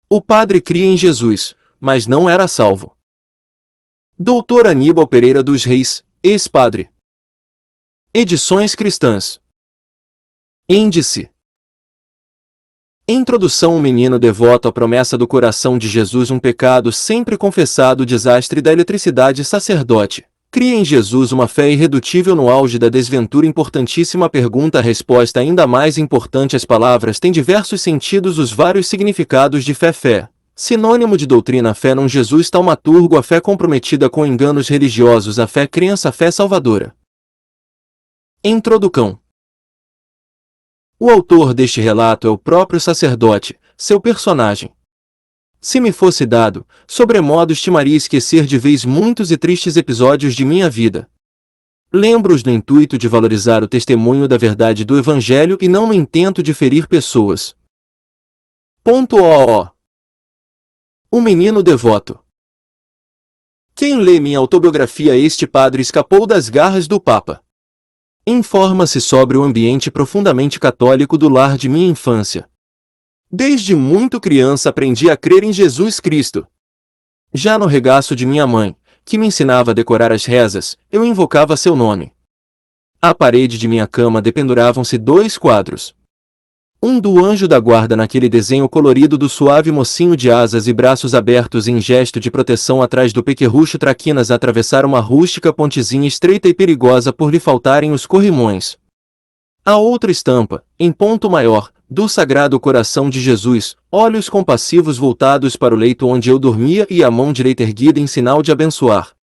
O padre cria em Jesus, mas não era salvo. Dr. Aníbal Pereira dos Reis, ex-padre. Edições Cristãs. Índice. Introdução. Um menino devoto à promessa do coração de Jesus, um pecado sempre confessado, o desastre da eletricidade. Sacerdote cria em Jesus uma fé irredutível no auge da desventura. Importantíssima pergunta. A resposta ainda mais importante. As palavras têm diversos sentidos, os vários significados de fé. Fé, sinônimo de doutrina. Fé num Jesus taumaturgo, a fé comprometida com enganos religiosos, a fé crença, a fé salvadora. Introdução. O autor deste relato é o próprio sacerdote, seu personagem. Se me fosse dado, sobremodo estimaria esquecer de vez muitos e tristes episódios de minha vida. Lembro-os no intuito de valorizar o testemunho da verdade do Evangelho e não no intento de ferir pessoas. O menino devoto. Quem lê minha autobiografia, este padre escapou das garras do Papa. Informa-se sobre o ambiente profundamente católico do lar de minha infância. Desde muito criança aprendi a crer em Jesus Cristo. Já no regaço de minha mãe, que me ensinava a decorar as rezas, eu invocava seu nome. À parede de minha cama dependuravam-se 2 quadros. Um do anjo da guarda, naquele desenho colorido do suave mocinho de asas e braços abertos em gesto de proteção atrás do pequerrucho traquinas a atravessar uma rústica pontezinha estreita e perigosa por lhe faltarem os corrimões. A outra estampa, em ponto maior, do Sagrado Coração de Jesus, olhos compassivos voltados para o leito onde eu dormia e a mão direita erguida em sinal de abençoar.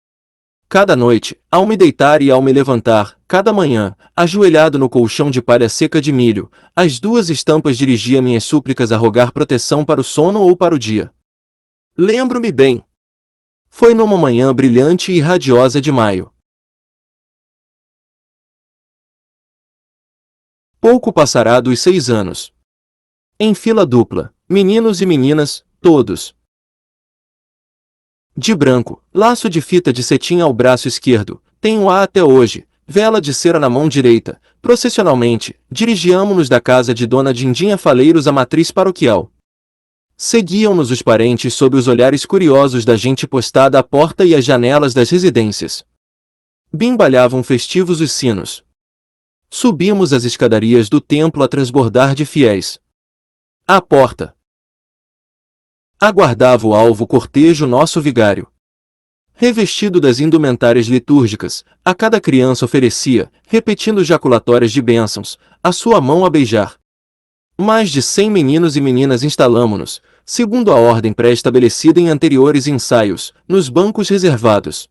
Cada noite, ao me deitar e ao me levantar, cada manhã, ajoelhado no colchão de palha seca de milho, as 2 estampas dirigia minhas súplicas a rogar proteção para o sono ou para o dia. Lembro-me bem. Foi numa manhã brilhante e radiosa de maio. Pouco passará dos 6 anos. Em fila dupla, meninos e meninas, todos de branco, laço de fita de cetim ao braço esquerdo, tenho-a até hoje, vela de cera na mão direita. Processionalmente, dirigíamo-nos da casa de Dona Dindinha Faleiros à matriz paroquial. Seguiam-nos os parentes sob os olhares curiosos da gente postada à porta e às janelas das residências. Bimbalhavam festivos os sinos. Subimos as escadarias do templo a transbordar de fiéis. À porta aguardava o alvo cortejo, nosso vigário. Revestido das indumentárias litúrgicas, a cada criança oferecia, repetindo jaculatórias de bênçãos, a sua mão a beijar. Mais de 100 meninos e meninas instalamo-nos, segundo a ordem pré-estabelecida em anteriores ensaios, nos bancos reservados.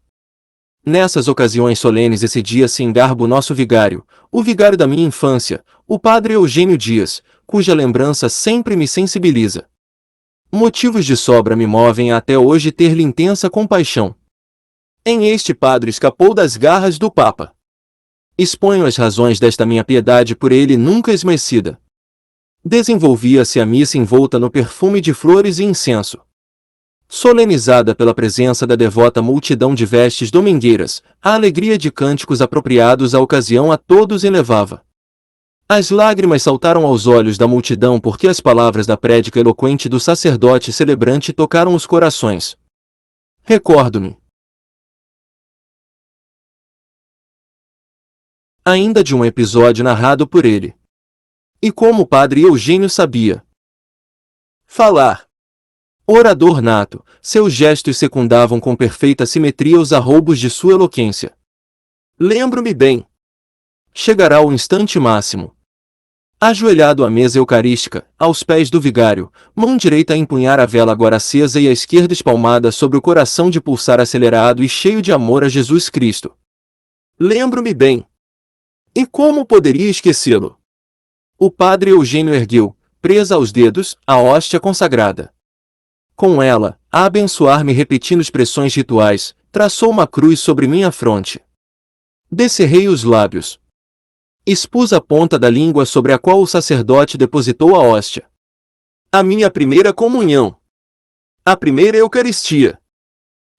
Nessas ocasiões solenes excedia-se em garbo nosso vigário, o vigário da minha infância, o padre Eugênio Dias, cuja lembrança sempre me sensibiliza. Motivos de sobra me movem a até hoje ter-lhe intensa compaixão. Este padre escapou das garras do Papa. Exponho as razões desta minha piedade por ele nunca esmoecida. Desenvolvia-se a missa envolta no perfume de flores e incenso. Solenizada pela presença da devota multidão de vestes domingueiras, a alegria de cânticos apropriados à ocasião a todos elevava. As lágrimas saltaram aos olhos da multidão porque as palavras da prédica eloquente do sacerdote celebrante tocaram os corações. Recordo-me ainda de um episódio narrado por ele. E como o padre Eugênio sabia falar, orador nato, seus gestos secundavam com perfeita simetria os arroubos de sua eloquência. Lembro-me bem. Chegará o instante máximo. Ajoelhado à mesa eucarística, aos pés do vigário, mão direita a empunhar a vela agora acesa e a esquerda espalmada sobre o coração de pulsar acelerado e cheio de amor a Jesus Cristo. Lembro-me bem. E como poderia esquecê-lo? O padre Eugênio ergueu, presa aos dedos, a hóstia consagrada. Com ela, a abençoar-me repetindo expressões rituais, traçou uma cruz sobre minha fronte. Descerrei os lábios. Expus a ponta da língua sobre a qual o sacerdote depositou a hóstia. A minha primeira comunhão. A primeira Eucaristia.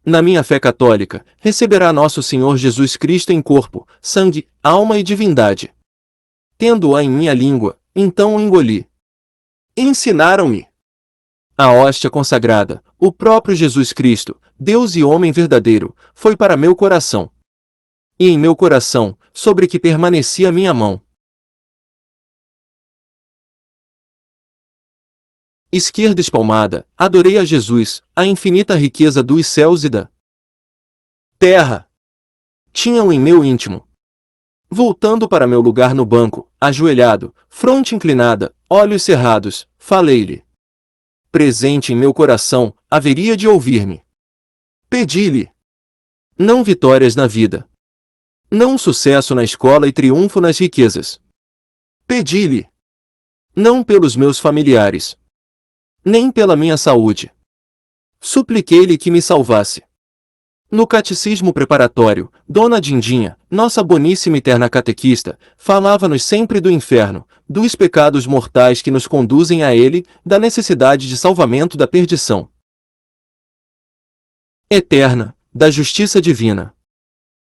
Na minha fé católica, receberá nosso Senhor Jesus Cristo em corpo, sangue, alma e divindade. Tendo-a em minha língua, então o engoli. Ensinaram-me A hóstia consagrada, o próprio Jesus Cristo, Deus e homem verdadeiro, foi para meu coração. E em meu coração, sobre que permanecia minha mão esquerda espalmada, adorei a Jesus, a infinita riqueza dos céus e da terra. Tinha-o em meu íntimo. Voltando para meu lugar no banco, ajoelhado, fronte inclinada, olhos cerrados, falei-lhe. Presente em meu coração, haveria de ouvir-me. Pedi-lhe. Não vitórias na vida. Não sucesso na escola e triunfo nas riquezas. Pedi-lhe. Não pelos meus familiares. Nem pela minha saúde. Supliquei-lhe que me salvasse. No catecismo preparatório, Dona Dindinha, nossa boníssima e terna catequista, falava-nos sempre do inferno, dos pecados mortais que nos conduzem a ele, da necessidade de salvamento da perdição eterna, da justiça divina.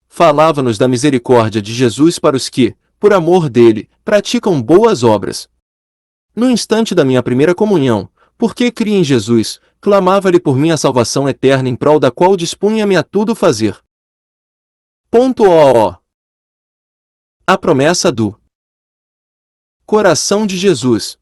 Falava-nos da misericórdia de Jesus para os que, por amor dele, praticam boas obras. No instante da minha primeira comunhão, porque cria em Jesus, clamava-lhe por minha salvação eterna em prol da qual dispunha-me a tudo fazer. A promessa do coração de Jesus.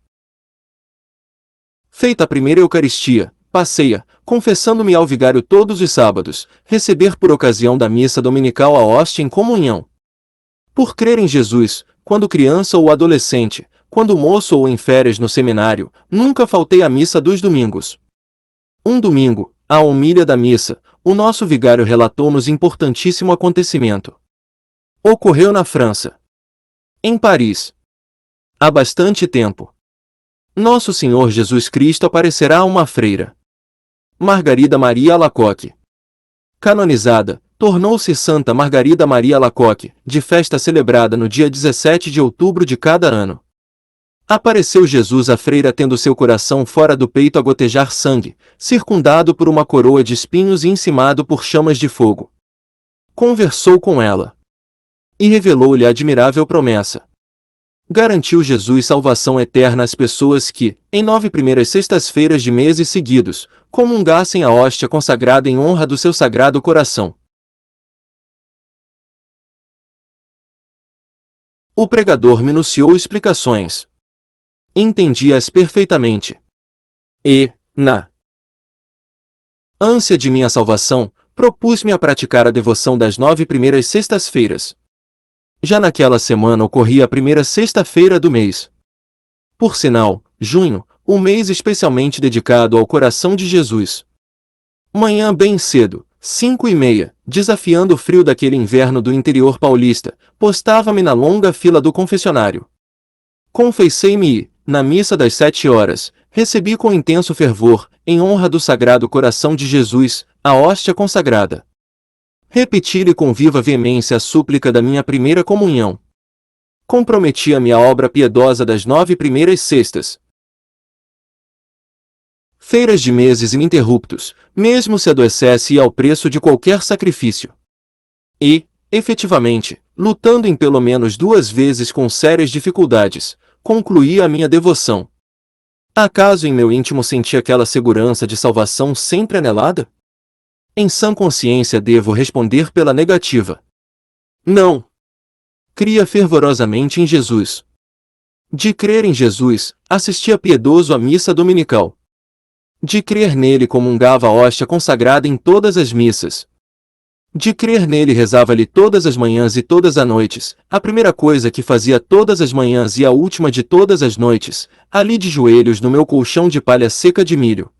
Feita a primeira Eucaristia, passei-a, confessando-me ao vigário todos os sábados, receber por ocasião da missa dominical a hóstia em comunhão. Por crer em Jesus, quando criança ou adolescente, quando moço ou em férias no seminário, nunca faltei à missa dos domingos. Um domingo, à homília da missa, o nosso vigário relatou-nos importantíssimo acontecimento. Ocorreu na França. Em Paris. Há bastante tempo. Nosso Senhor Jesus Cristo aparecerá a uma freira. Margarida Maria Alacoque. Canonizada, tornou-se Santa Margarida Maria Alacoque, de festa celebrada no dia 17 de outubro de cada ano. Apareceu Jesus à freira tendo seu coração fora do peito a gotejar sangue, circundado por uma coroa de espinhos e encimado por chamas de fogo. Conversou com ela. E revelou-lhe a admirável promessa. Garantiu Jesus salvação eterna às pessoas que, em 9 primeiras sextas-feiras de meses seguidos, comungassem a hóstia consagrada em honra do seu sagrado coração. O pregador minuciou explicações. Entendi-as perfeitamente. E, na ânsia de minha salvação, propus-me a praticar a devoção das 9 primeiras sextas-feiras. Já naquela semana ocorria a primeira sexta-feira do mês. Por sinal, junho, um mês especialmente dedicado ao coração de Jesus. Manhã bem cedo, 5:30, desafiando o frio daquele inverno do interior paulista, postava-me na longa fila do confessionário. Confessei-me e, na missa das 7 horas, recebi com intenso fervor, em honra do Sagrado Coração de Jesus, a hóstia consagrada. Repeti-lhe com viva veemência a súplica da minha primeira comunhão. Comprometia-me à obra piedosa das 9 primeiras sextas. Feiras de meses ininterruptos, mesmo se adoecesse e ao preço de qualquer sacrifício. E, efetivamente, lutando em pelo menos 2 vezes com sérias dificuldades, concluía a minha devoção. Acaso em meu íntimo senti aquela segurança de salvação sempre anelada? Em sã consciência devo responder pela negativa. Não. Cria fervorosamente em Jesus. De crer em Jesus, assistia piedoso à missa dominical. De crer nele comungava a hóstia consagrada em todas as missas. De crer nele rezava-lhe todas as manhãs e todas as noites, a primeira coisa que fazia todas as manhãs e a última de todas as noites, ali de joelhos no meu colchão de palha seca de milho.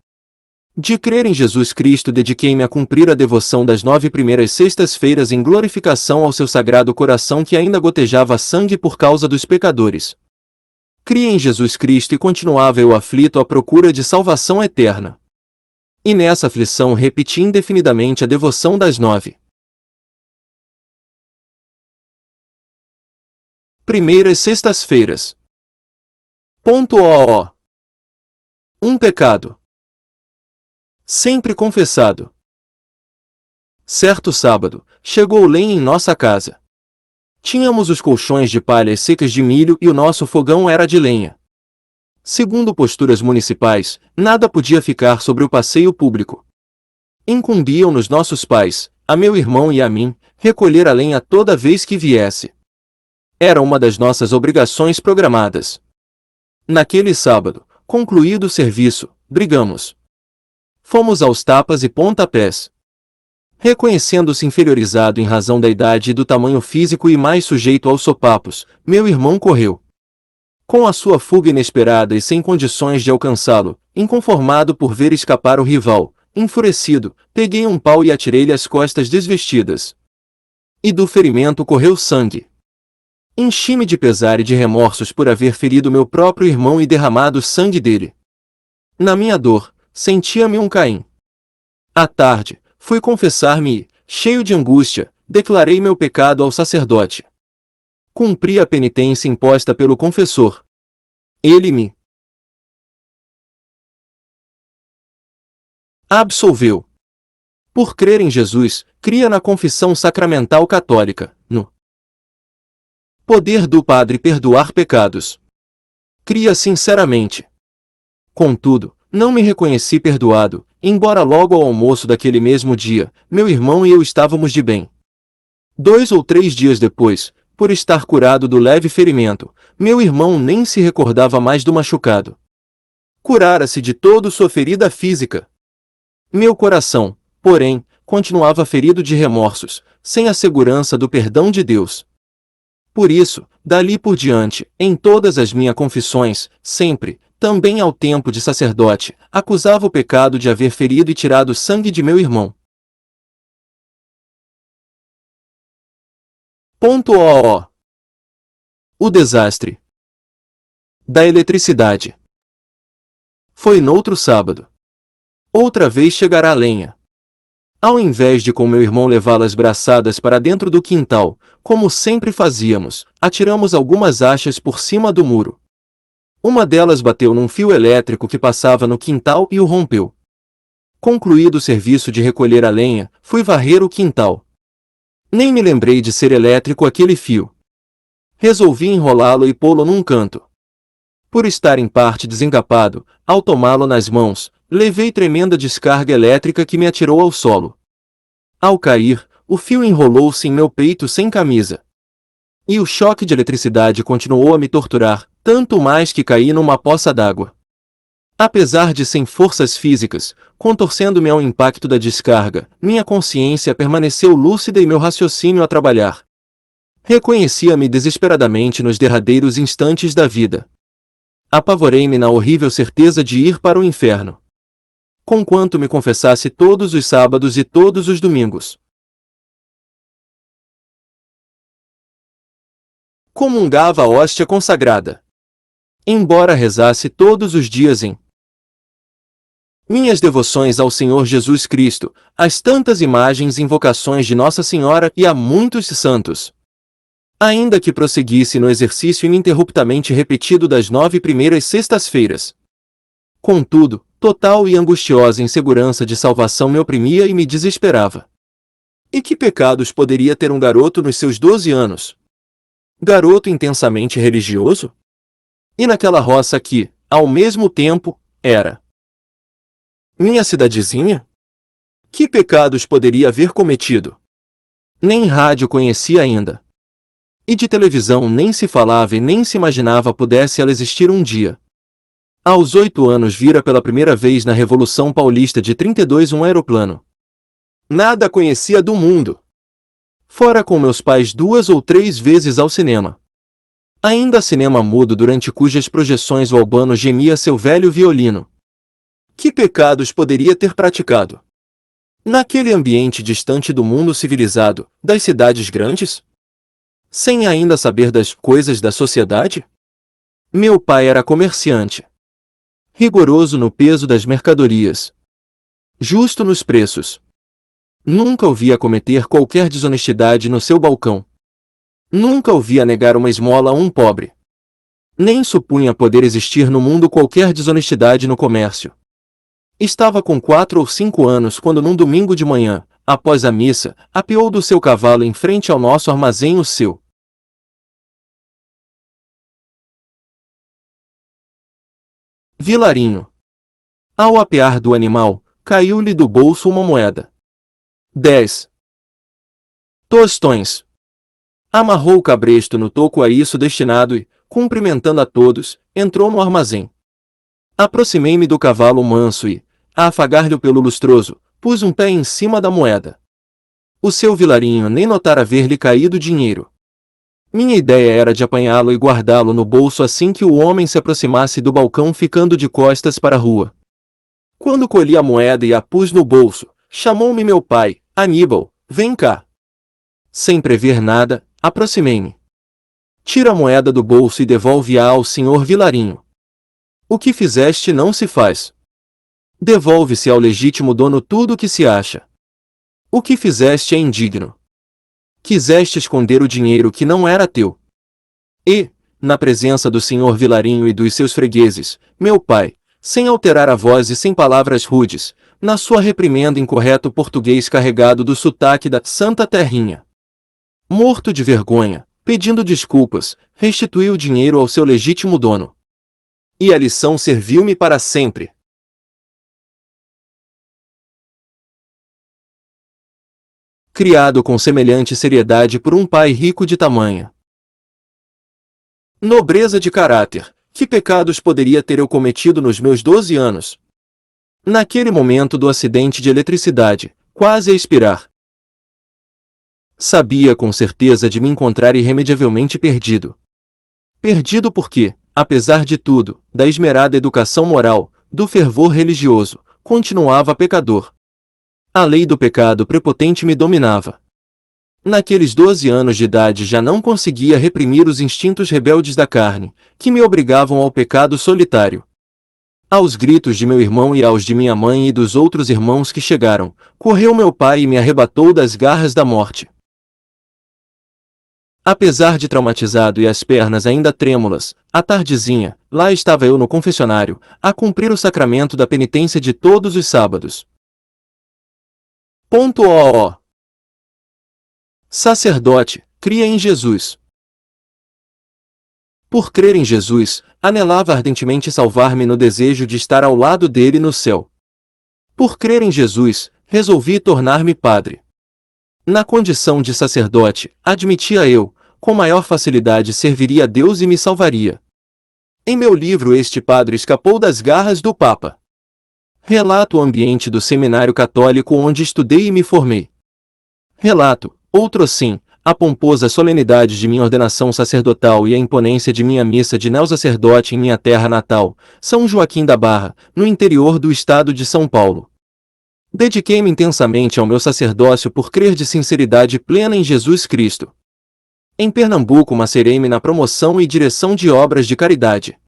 De crer em Jesus Cristo dediquei-me a cumprir a devoção das 9 primeiras sextas-feiras em glorificação ao seu sagrado coração que ainda gotejava sangue por causa dos pecadores. Criei em Jesus Cristo e continuava eu aflito à procura de salvação eterna. E nessa aflição repeti indefinidamente a devoção das 9 primeiras sextas-feiras. Um pecado sempre confessado. Certo sábado, chegou lenha em nossa casa. Tínhamos os colchões de palhas secas de milho e o nosso fogão era de lenha. Segundo posturas municipais, nada podia ficar sobre o passeio público. Incumbiam-nos nossos pais, a meu irmão e a mim, recolher a lenha toda vez que viesse. Era uma das nossas obrigações programadas. Naquele sábado, concluído o serviço, brigamos. Fomos aos tapas e pontapés. Reconhecendo-se inferiorizado em razão da idade e do tamanho físico e mais sujeito aos sopapos, meu irmão correu. Com a sua fuga inesperada e sem condições de alcançá-lo, inconformado por ver escapar o rival, enfurecido, peguei um pau e atirei-lhe as costas desvestidas. E do ferimento correu sangue. Enchi-me de pesar e de remorsos por haver ferido meu próprio irmão e derramado o sangue dele. Na minha dor, sentia-me um Caim. À tarde, fui confessar-me e, cheio de angústia, declarei meu pecado ao sacerdote. Cumpri a penitência imposta pelo confessor. Ele me absolveu. Por crer em Jesus, cria na confissão sacramental católica, no poder do Padre perdoar pecados. Cria sinceramente. Contudo, não me reconheci perdoado, embora logo ao almoço daquele mesmo dia, meu irmão e eu estávamos de bem. 2 ou 3 dias depois, por estar curado do leve ferimento, meu irmão nem se recordava mais do machucado. Curara-se de todo sua ferida física. Meu coração, porém, continuava ferido de remorsos, sem a segurança do perdão de Deus. Por isso, dali por diante, em todas as minhas confissões, sempre, também ao tempo de sacerdote, acusava o pecado de haver ferido e tirado o sangue de meu irmão. O desastre da eletricidade. Foi noutro sábado. Outra vez chegará a lenha. Ao invés de com meu irmão levá-las braçadas para dentro do quintal, como sempre fazíamos, atiramos algumas achas por cima do muro. Uma delas bateu num fio elétrico que passava no quintal e o rompeu. Concluído o serviço de recolher a lenha, fui varrer o quintal. Nem me lembrei de ser elétrico aquele fio. Resolvi enrolá-lo e pô-lo num canto. Por estar em parte desencapado, ao tomá-lo nas mãos, levei tremenda descarga elétrica que me atirou ao solo. Ao cair, o fio enrolou-se em meu peito sem camisa. E o choque de eletricidade continuou a me torturar, tanto mais que caí numa poça d'água. Apesar de sem forças físicas, contorcendo-me ao impacto da descarga, minha consciência permaneceu lúcida e meu raciocínio a trabalhar. Reconhecia-me desesperadamente nos derradeiros instantes da vida. Apavorei-me na horrível certeza de ir para o inferno. Conquanto me confessasse todos os sábados e todos os domingos. Comungava a hóstia consagrada. Embora rezasse todos os dias em minhas devoções ao Senhor Jesus Cristo, às tantas imagens e invocações de Nossa Senhora e a muitos santos. Ainda que prosseguisse no exercício ininterruptamente repetido das 9 primeiras sextas-feiras. Contudo, total e angustiosa insegurança de salvação me oprimia e me desesperava. E que pecados poderia ter um garoto nos seus 12 anos? Garoto intensamente religioso? E naquela roça que, ao mesmo tempo, era minha cidadezinha? Que pecados poderia haver cometido? Nem rádio conhecia ainda. E de televisão nem se falava e nem se imaginava pudesse ela existir um dia. Aos 8 anos vira pela primeira vez na Revolução Paulista de 32 um aeroplano. Nada conhecia do mundo. Fora com meus pais 2 ou 3 vezes ao cinema. Ainda cinema mudo durante cujas projeções o Albano gemia seu velho violino. Que pecados poderia ter praticado? Naquele ambiente distante do mundo civilizado, das cidades grandes? Sem ainda saber das coisas da sociedade? Meu pai era comerciante. Rigoroso no peso das mercadorias. Justo nos preços. Nunca o via cometer qualquer desonestidade no seu balcão. Nunca o via negar uma esmola a um pobre. Nem supunha poder existir no mundo qualquer desonestidade no comércio. Estava com 4 ou 5 anos quando num domingo de manhã, após a missa, apeou do seu cavalo em frente ao nosso armazém o seu Vilarinho. Ao apear do animal, caiu-lhe do bolso uma moeda. 10 tostões. Amarrou o cabresto no toco a isso destinado e, cumprimentando a todos, entrou no armazém. Aproximei-me do cavalo manso e, a afagar-lhe o pelo lustroso, pus um pé em cima da moeda. O seu vilarinho nem notara ver-lhe caído dinheiro. Minha ideia era de apanhá-lo e guardá-lo no bolso assim que o homem se aproximasse do balcão ficando de costas para a rua. Quando colhi a moeda e a pus no bolso, chamou-me meu pai: Aníbal, vem cá. Sem prever nada, aproximei-me. Tira a moeda do bolso e devolve-a ao senhor Vilarinho. O que fizeste não se faz. Devolve-se ao legítimo dono tudo o que se acha. O que fizeste é indigno. Quiseste esconder o dinheiro que não era teu. E, na presença do senhor Vilarinho e dos seus fregueses, meu pai, sem alterar a voz e sem palavras rudes, na sua reprimenda em correto português carregado do sotaque da Santa Terrinha. Morto de vergonha, pedindo desculpas, restituiu o dinheiro ao seu legítimo dono. E a lição serviu-me para sempre. Criado com semelhante seriedade por um pai rico de tamanha nobreza de caráter, que pecados poderia ter eu cometido nos meus 12 anos? Naquele momento do acidente de eletricidade, quase a expirar. Sabia com certeza de me encontrar irremediavelmente perdido. Perdido porque, apesar de tudo, da esmerada educação moral, do fervor religioso, continuava pecador. A lei do pecado prepotente me dominava. Naqueles 12 anos de idade já não conseguia reprimir os instintos rebeldes da carne, que me obrigavam ao pecado solitário. Aos gritos de meu irmão e aos de minha mãe e dos outros irmãos que chegaram, correu meu pai e me arrebatou das garras da morte. Apesar de traumatizado e as pernas ainda trêmulas, à tardezinha, lá estava eu no confessionário, a cumprir o sacramento da penitência de todos os sábados. Sacerdote, cria em Jesus. Por crer em Jesus, anelava ardentemente salvar-me no desejo de estar ao lado dele no céu. Por crer em Jesus, resolvi tornar-me padre. Na condição de sacerdote, admitia eu, com maior facilidade serviria a Deus e me salvaria. Em meu livro este padre escapou das garras do Papa. Relato o ambiente do seminário católico onde estudei e me formei. Relato, outro assim, a pomposa solenidade de minha ordenação sacerdotal e a imponência de minha missa de neo-sacerdote em minha terra natal, São Joaquim da Barra, no interior do estado de São Paulo. Dediquei-me intensamente ao meu sacerdócio por crer de sinceridade plena em Jesus Cristo. Em Pernambuco macerei-me na promoção e direção de obras de caridade.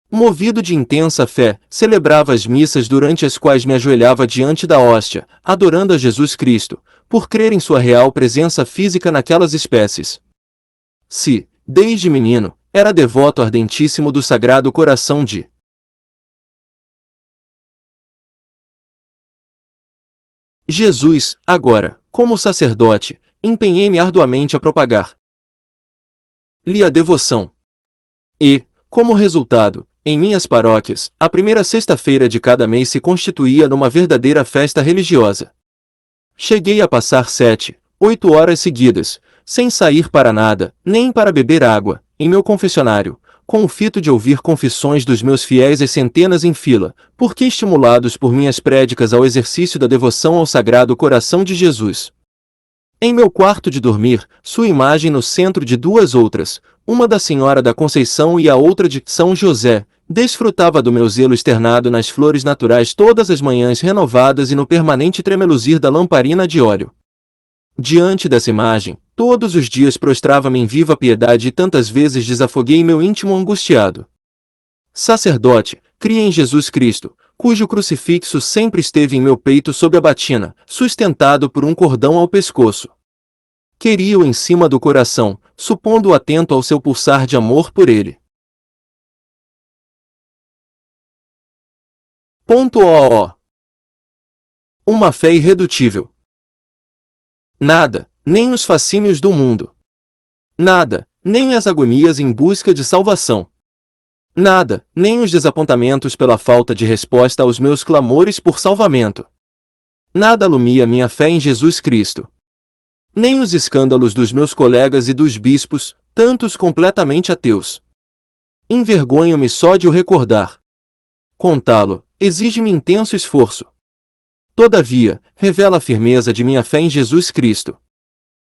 Movido de intensa fé, celebrava as missas durante as quais me ajoelhava diante da hóstia, adorando a Jesus Cristo, por crer em sua real presença física naquelas espécies. Se, desde menino, era devoto ardentíssimo do Sagrado Coração de Jesus, agora, como sacerdote, empenhei-me arduamente a propagar-lhe a devoção. E, como resultado, em minhas paróquias, a primeira sexta-feira de cada mês se constituía numa verdadeira festa religiosa. Cheguei a passar 7, 8 horas seguidas, sem sair para nada, nem para beber água, em meu confessionário, com o fito de ouvir confissões dos meus fiéis às centenas em fila, porque estimulados por minhas prédicas ao exercício da devoção ao Sagrado Coração de Jesus. Em meu quarto de dormir, sua imagem no centro de duas outras, uma da Senhora da Conceição e a outra de São José, desfrutava do meu zelo externado nas flores naturais todas as manhãs renovadas e no permanente tremeluzir da lamparina de óleo. Diante dessa imagem, todos os dias prostrava-me em viva piedade e tantas vezes desafoguei meu íntimo angustiado. Sacerdote, cria em Jesus Cristo, cujo crucifixo sempre esteve em meu peito sob a batina, sustentado por um cordão ao pescoço. Queria-o em cima do coração, supondo-o atento ao seu pulsar de amor por ele. Uma fé irredutível. Nada, nem os fascínios do mundo. Nada, nem as agonias em busca de salvação. Nada, nem os desapontamentos pela falta de resposta aos meus clamores por salvamento. Nada alumia minha fé em Jesus Cristo. Nem os escândalos dos meus colegas e dos bispos, tantos completamente ateus. Envergonho-me só de o recordar. Contá-lo exige-me intenso esforço. Todavia, revela a firmeza de minha fé em Jesus Cristo.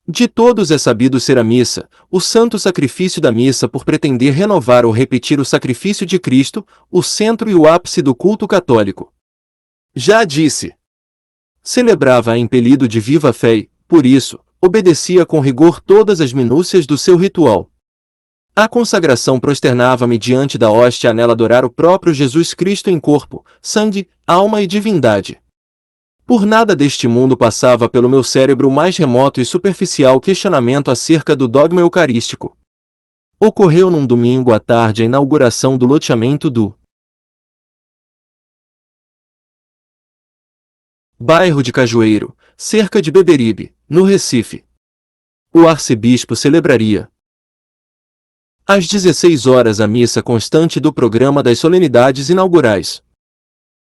De todos é sabido ser a missa, o santo sacrifício da missa por pretender renovar ou repetir o sacrifício de Cristo, o centro e o ápice do culto católico. Já disse. Celebrava-a impelido de viva fé e, por isso, obedecia com rigor todas as minúcias do seu ritual. A consagração prosternava-me diante da hóstia a nela adorar o próprio Jesus Cristo em corpo, sangue, alma e divindade. Por nada deste mundo passava pelo meu cérebro o mais remoto e superficial questionamento acerca do dogma eucarístico. Ocorreu num domingo à tarde a inauguração do loteamento do bairro de Cajueiro, cerca de Beberibe, no Recife. O arcebispo celebraria às 16 horas a missa constante do programa das solenidades inaugurais.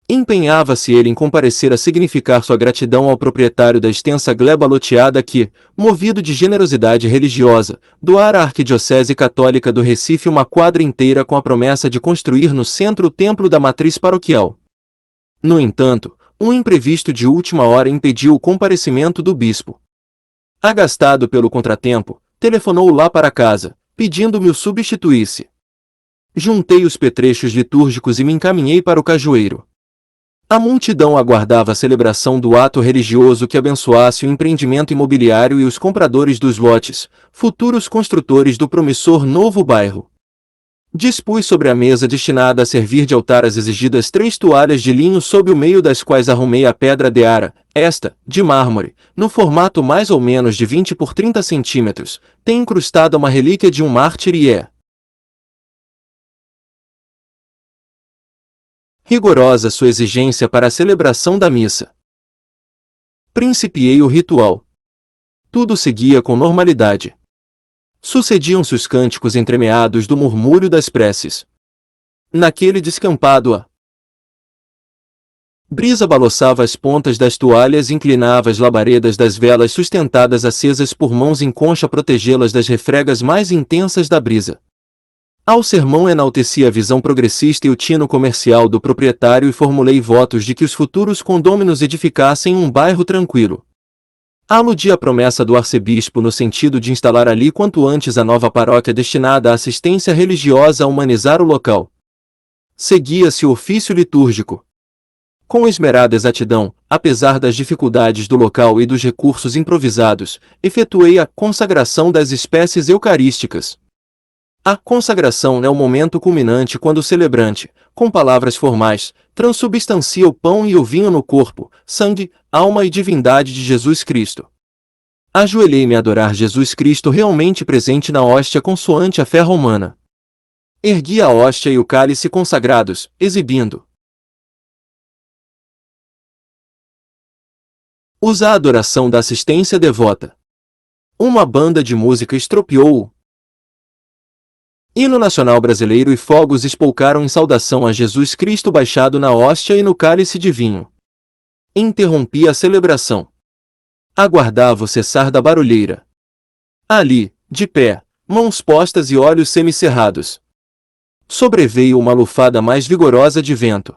Empenhava-se ele em comparecer a significar sua gratidão ao proprietário da extensa gleba loteada que, movido de generosidade religiosa, doara à Arquidiocese Católica do Recife uma quadra inteira com a promessa de construir no centro o templo da matriz paroquial. No entanto, um imprevisto de última hora impediu o comparecimento do bispo. Agastado pelo contratempo, telefonou lá para casa, pedindo-me o substituísse. Juntei os petrechos litúrgicos e me encaminhei para o Cajueiro. A multidão aguardava a celebração do ato religioso que abençoasse o empreendimento imobiliário e os compradores dos lotes, futuros construtores do promissor novo bairro. Dispus sobre a mesa destinada a servir de altar as exigidas 3 toalhas de linho sob o meio das quais arrumei a pedra de ara, esta, de mármore, no formato mais ou menos de 20 por 30 centímetros, tem incrustada uma relíquia de um mártir e é rigorosa sua exigência para a celebração da missa. Principiei o ritual. Tudo seguia com normalidade. Sucediam-se os cânticos entremeados do murmúrio das preces. Naquele descampado a brisa balançava as pontas das toalhas e inclinava as labaredas das velas sustentadas acesas por mãos em concha a protegê-las das refregas mais intensas da brisa. Ao sermão enalteci a visão progressista e o tino comercial do proprietário e formulei votos de que os futuros condôminos edificassem um bairro tranquilo. Aludi à promessa do arcebispo no sentido de instalar ali quanto antes a nova paróquia destinada à assistência religiosa a humanizar o local. Seguia-se o ofício litúrgico. Com esmerada exatidão, apesar das dificuldades do local e dos recursos improvisados, efetuei a consagração das espécies eucarísticas. A consagração é o momento culminante quando o celebrante, com palavras formais, transubstancia o pão e o vinho no corpo, sangue, alma e divindade de Jesus Cristo. Ajoelhei-me a adorar Jesus Cristo realmente presente na hóstia consoante a fé romana. Ergui a hóstia e o cálice consagrados, exibindo a adoração da assistência devota. Uma banda de música estropiou-o. Hino nacional brasileiro e fogos espolcaram em saudação a Jesus Cristo baixado na hóstia e no cálice de vinho. Interrompi a celebração. Aguardava o cessar da barulheira. Ali, de pé, mãos postas e olhos semicerrados. Sobreveio uma lufada mais vigorosa de vento.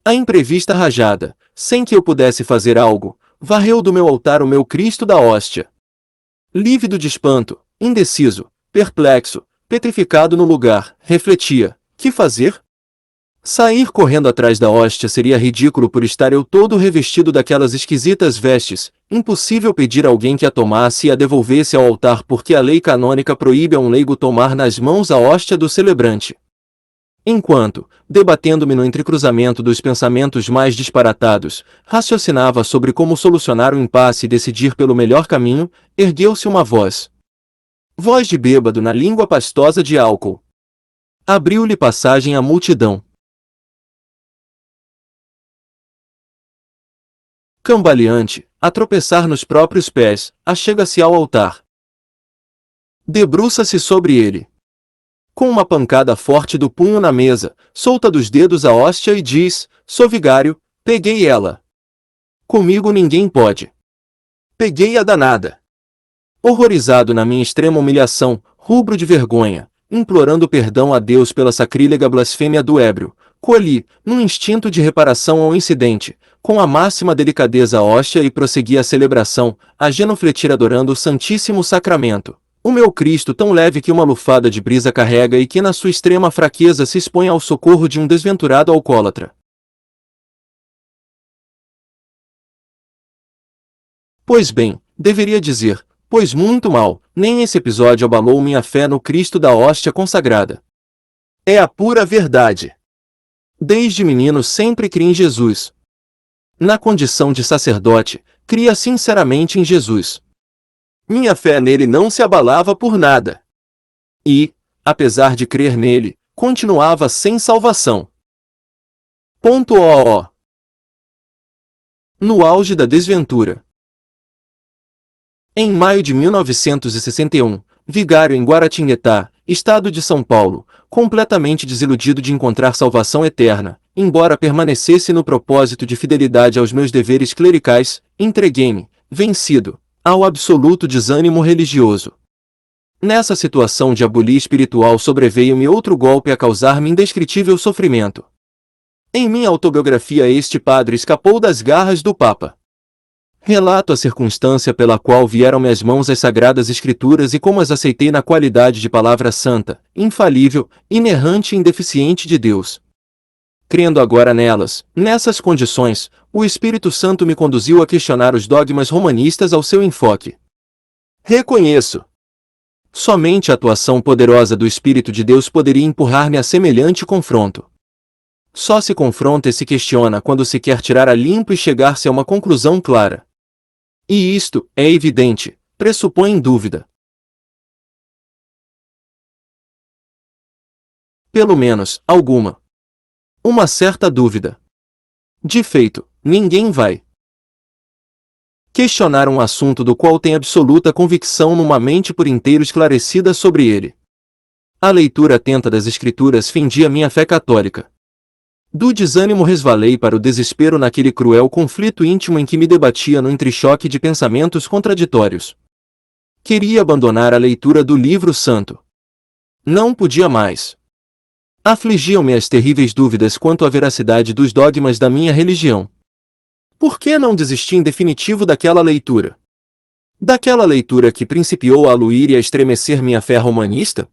A imprevista rajada, sem que eu pudesse fazer algo, varreu do meu altar o meu Cristo da hóstia. Lívido de espanto, indeciso, perplexo, petrificado no lugar, refletia: que fazer? Sair correndo atrás da hóstia seria ridículo por estar eu todo revestido daquelas esquisitas vestes, impossível pedir a alguém que a tomasse e a devolvesse ao altar porque a lei canônica proíbe a um leigo tomar nas mãos a hóstia do celebrante. Enquanto, debatendo-me no entrecruzamento dos pensamentos mais disparatados, raciocinava sobre como solucionar o impasse e decidir pelo melhor caminho, ergueu-se uma voz. Voz de bêbado na língua pastosa de álcool. Abriu-lhe passagem à multidão. Cambaleante, a tropeçar nos próprios pés, achega-se ao altar. Debruça-se sobre ele. Com uma pancada forte do punho na mesa, solta dos dedos a hóstia e diz: sou vigário, peguei ela. Comigo ninguém pode. Peguei a danada. Horrorizado na minha extrema humilhação, rubro de vergonha, implorando perdão a Deus pela sacrílega blasfêmia do ébrio, colhi, num instinto de reparação ao incidente, com a máxima delicadeza a hóstia e prossegui a celebração, a genufletir adorando o Santíssimo Sacramento. O meu Cristo tão leve que uma lufada de brisa carrega e que na sua extrema fraqueza se expõe ao socorro de um desventurado alcoólatra. Pois bem, deveria dizer, pois muito mal, nem esse episódio abalou minha fé no Cristo da hóstia consagrada. É a pura verdade. Desde menino sempre criei em Jesus. Na condição de sacerdote, cria sinceramente em Jesus. Minha fé nele não se abalava por nada. E, apesar de crer nele, continuava sem salvação. No auge da desventura. Em maio de 1961, vigário em Guaratinguetá, estado de São Paulo, completamente desiludido de encontrar salvação eterna, embora permanecesse no propósito de fidelidade aos meus deveres clericais, entreguei-me, vencido, ao absoluto desânimo religioso. Nessa situação de abolia espiritual sobreveio-me outro golpe a causar-me indescritível sofrimento. Em minha autobiografia este padre escapou das garras do Papa. Relato a circunstância pela qual vieram-me às mãos as Sagradas Escrituras e como as aceitei na qualidade de palavra santa, infalível, inerrante e indeficiente de Deus. Crendo agora nelas, nessas condições, o Espírito Santo me conduziu a questionar os dogmas romanistas ao seu enfoque. Reconheço. Somente a atuação poderosa do Espírito de Deus poderia empurrar-me a semelhante confronto. Só se confronta e se questiona quando se quer tirar a limpo e chegar-se a uma conclusão clara. E isto, é evidente, pressupõe dúvida. Pelo menos, alguma. Uma certa dúvida. De feito, ninguém vai questionar um assunto do qual tem absoluta convicção numa mente por inteiro esclarecida sobre ele. A leitura atenta das Escrituras fendia minha fé católica. Do desânimo resvalei para o desespero naquele cruel conflito íntimo em que me debatia no entrechoque de pensamentos contraditórios. Queria abandonar a leitura do livro santo. Não podia mais. Afligiam-me as terríveis dúvidas quanto à veracidade dos dogmas da minha religião. Por que não desisti em definitivo daquela leitura? Daquela leitura que principiou a aluir e a estremecer minha fé romanista?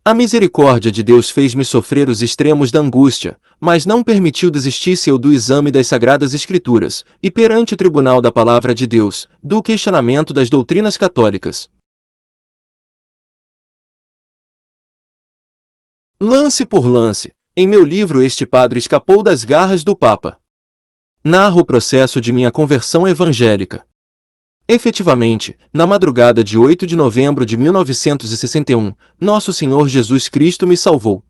A misericórdia de Deus fez-me sofrer os extremos da angústia, mas não permitiu desistisse eu do exame das Sagradas Escrituras, e perante o tribunal da Palavra de Deus, do questionamento das doutrinas católicas. Lance por lance, em meu livro este padre escapou das garras do Papa. Narro o processo de minha conversão evangélica. Efetivamente, na madrugada de 8 de novembro de 1961, Nosso Senhor Jesus Cristo me salvou.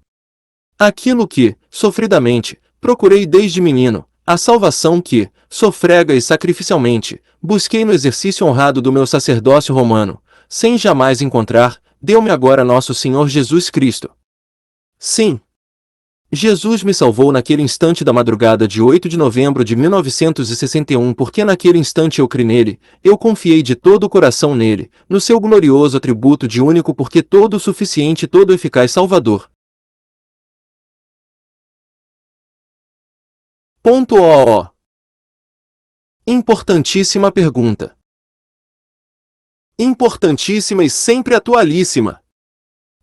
Aquilo que, sofridamente, procurei desde menino, a salvação que, sofrega e sacrificialmente, busquei no exercício honrado do meu sacerdócio romano, sem jamais encontrar, deu-me agora Nosso Senhor Jesus Cristo. Sim. Jesus me salvou naquele instante da madrugada de 8 de novembro de 1961 porque naquele instante eu criei nele, eu confiei de todo o coração nele, no seu glorioso atributo de único porque todo o suficiente e todo eficaz Salvador. Importantíssima pergunta. Importantíssima e sempre atualíssima.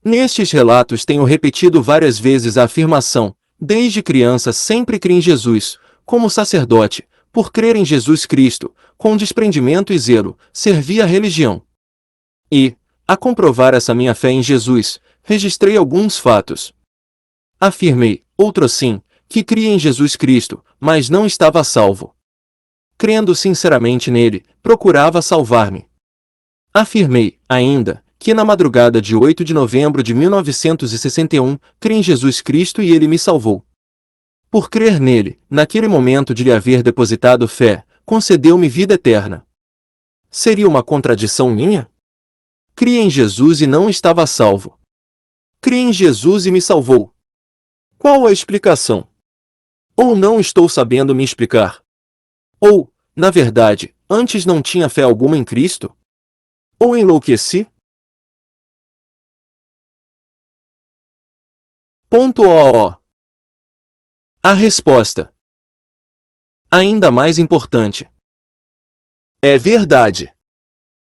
Nestes relatos tenho repetido várias vezes a afirmação, desde criança sempre criei em Jesus, como sacerdote, por crer em Jesus Cristo, com desprendimento e zelo, servi a religião. E, a comprovar essa minha fé em Jesus, registrei alguns fatos. Afirmei, outrossim, que cria em Jesus Cristo, mas não estava salvo. Crendo sinceramente nele, procurava salvar-me. Afirmei, ainda, que na madrugada de 8 de novembro de 1961, criei em Jesus Cristo e ele me salvou. Por crer nele, naquele momento de lhe haver depositado fé, concedeu-me vida eterna. Seria uma contradição minha? Criei em Jesus e não estava salvo. Criei em Jesus e me salvou. Qual a explicação? Ou não estou sabendo me explicar? Ou, na verdade, antes não tinha fé alguma em Cristo? Ou enlouqueci? Ponto OO. A resposta. Ainda mais importante. É verdade.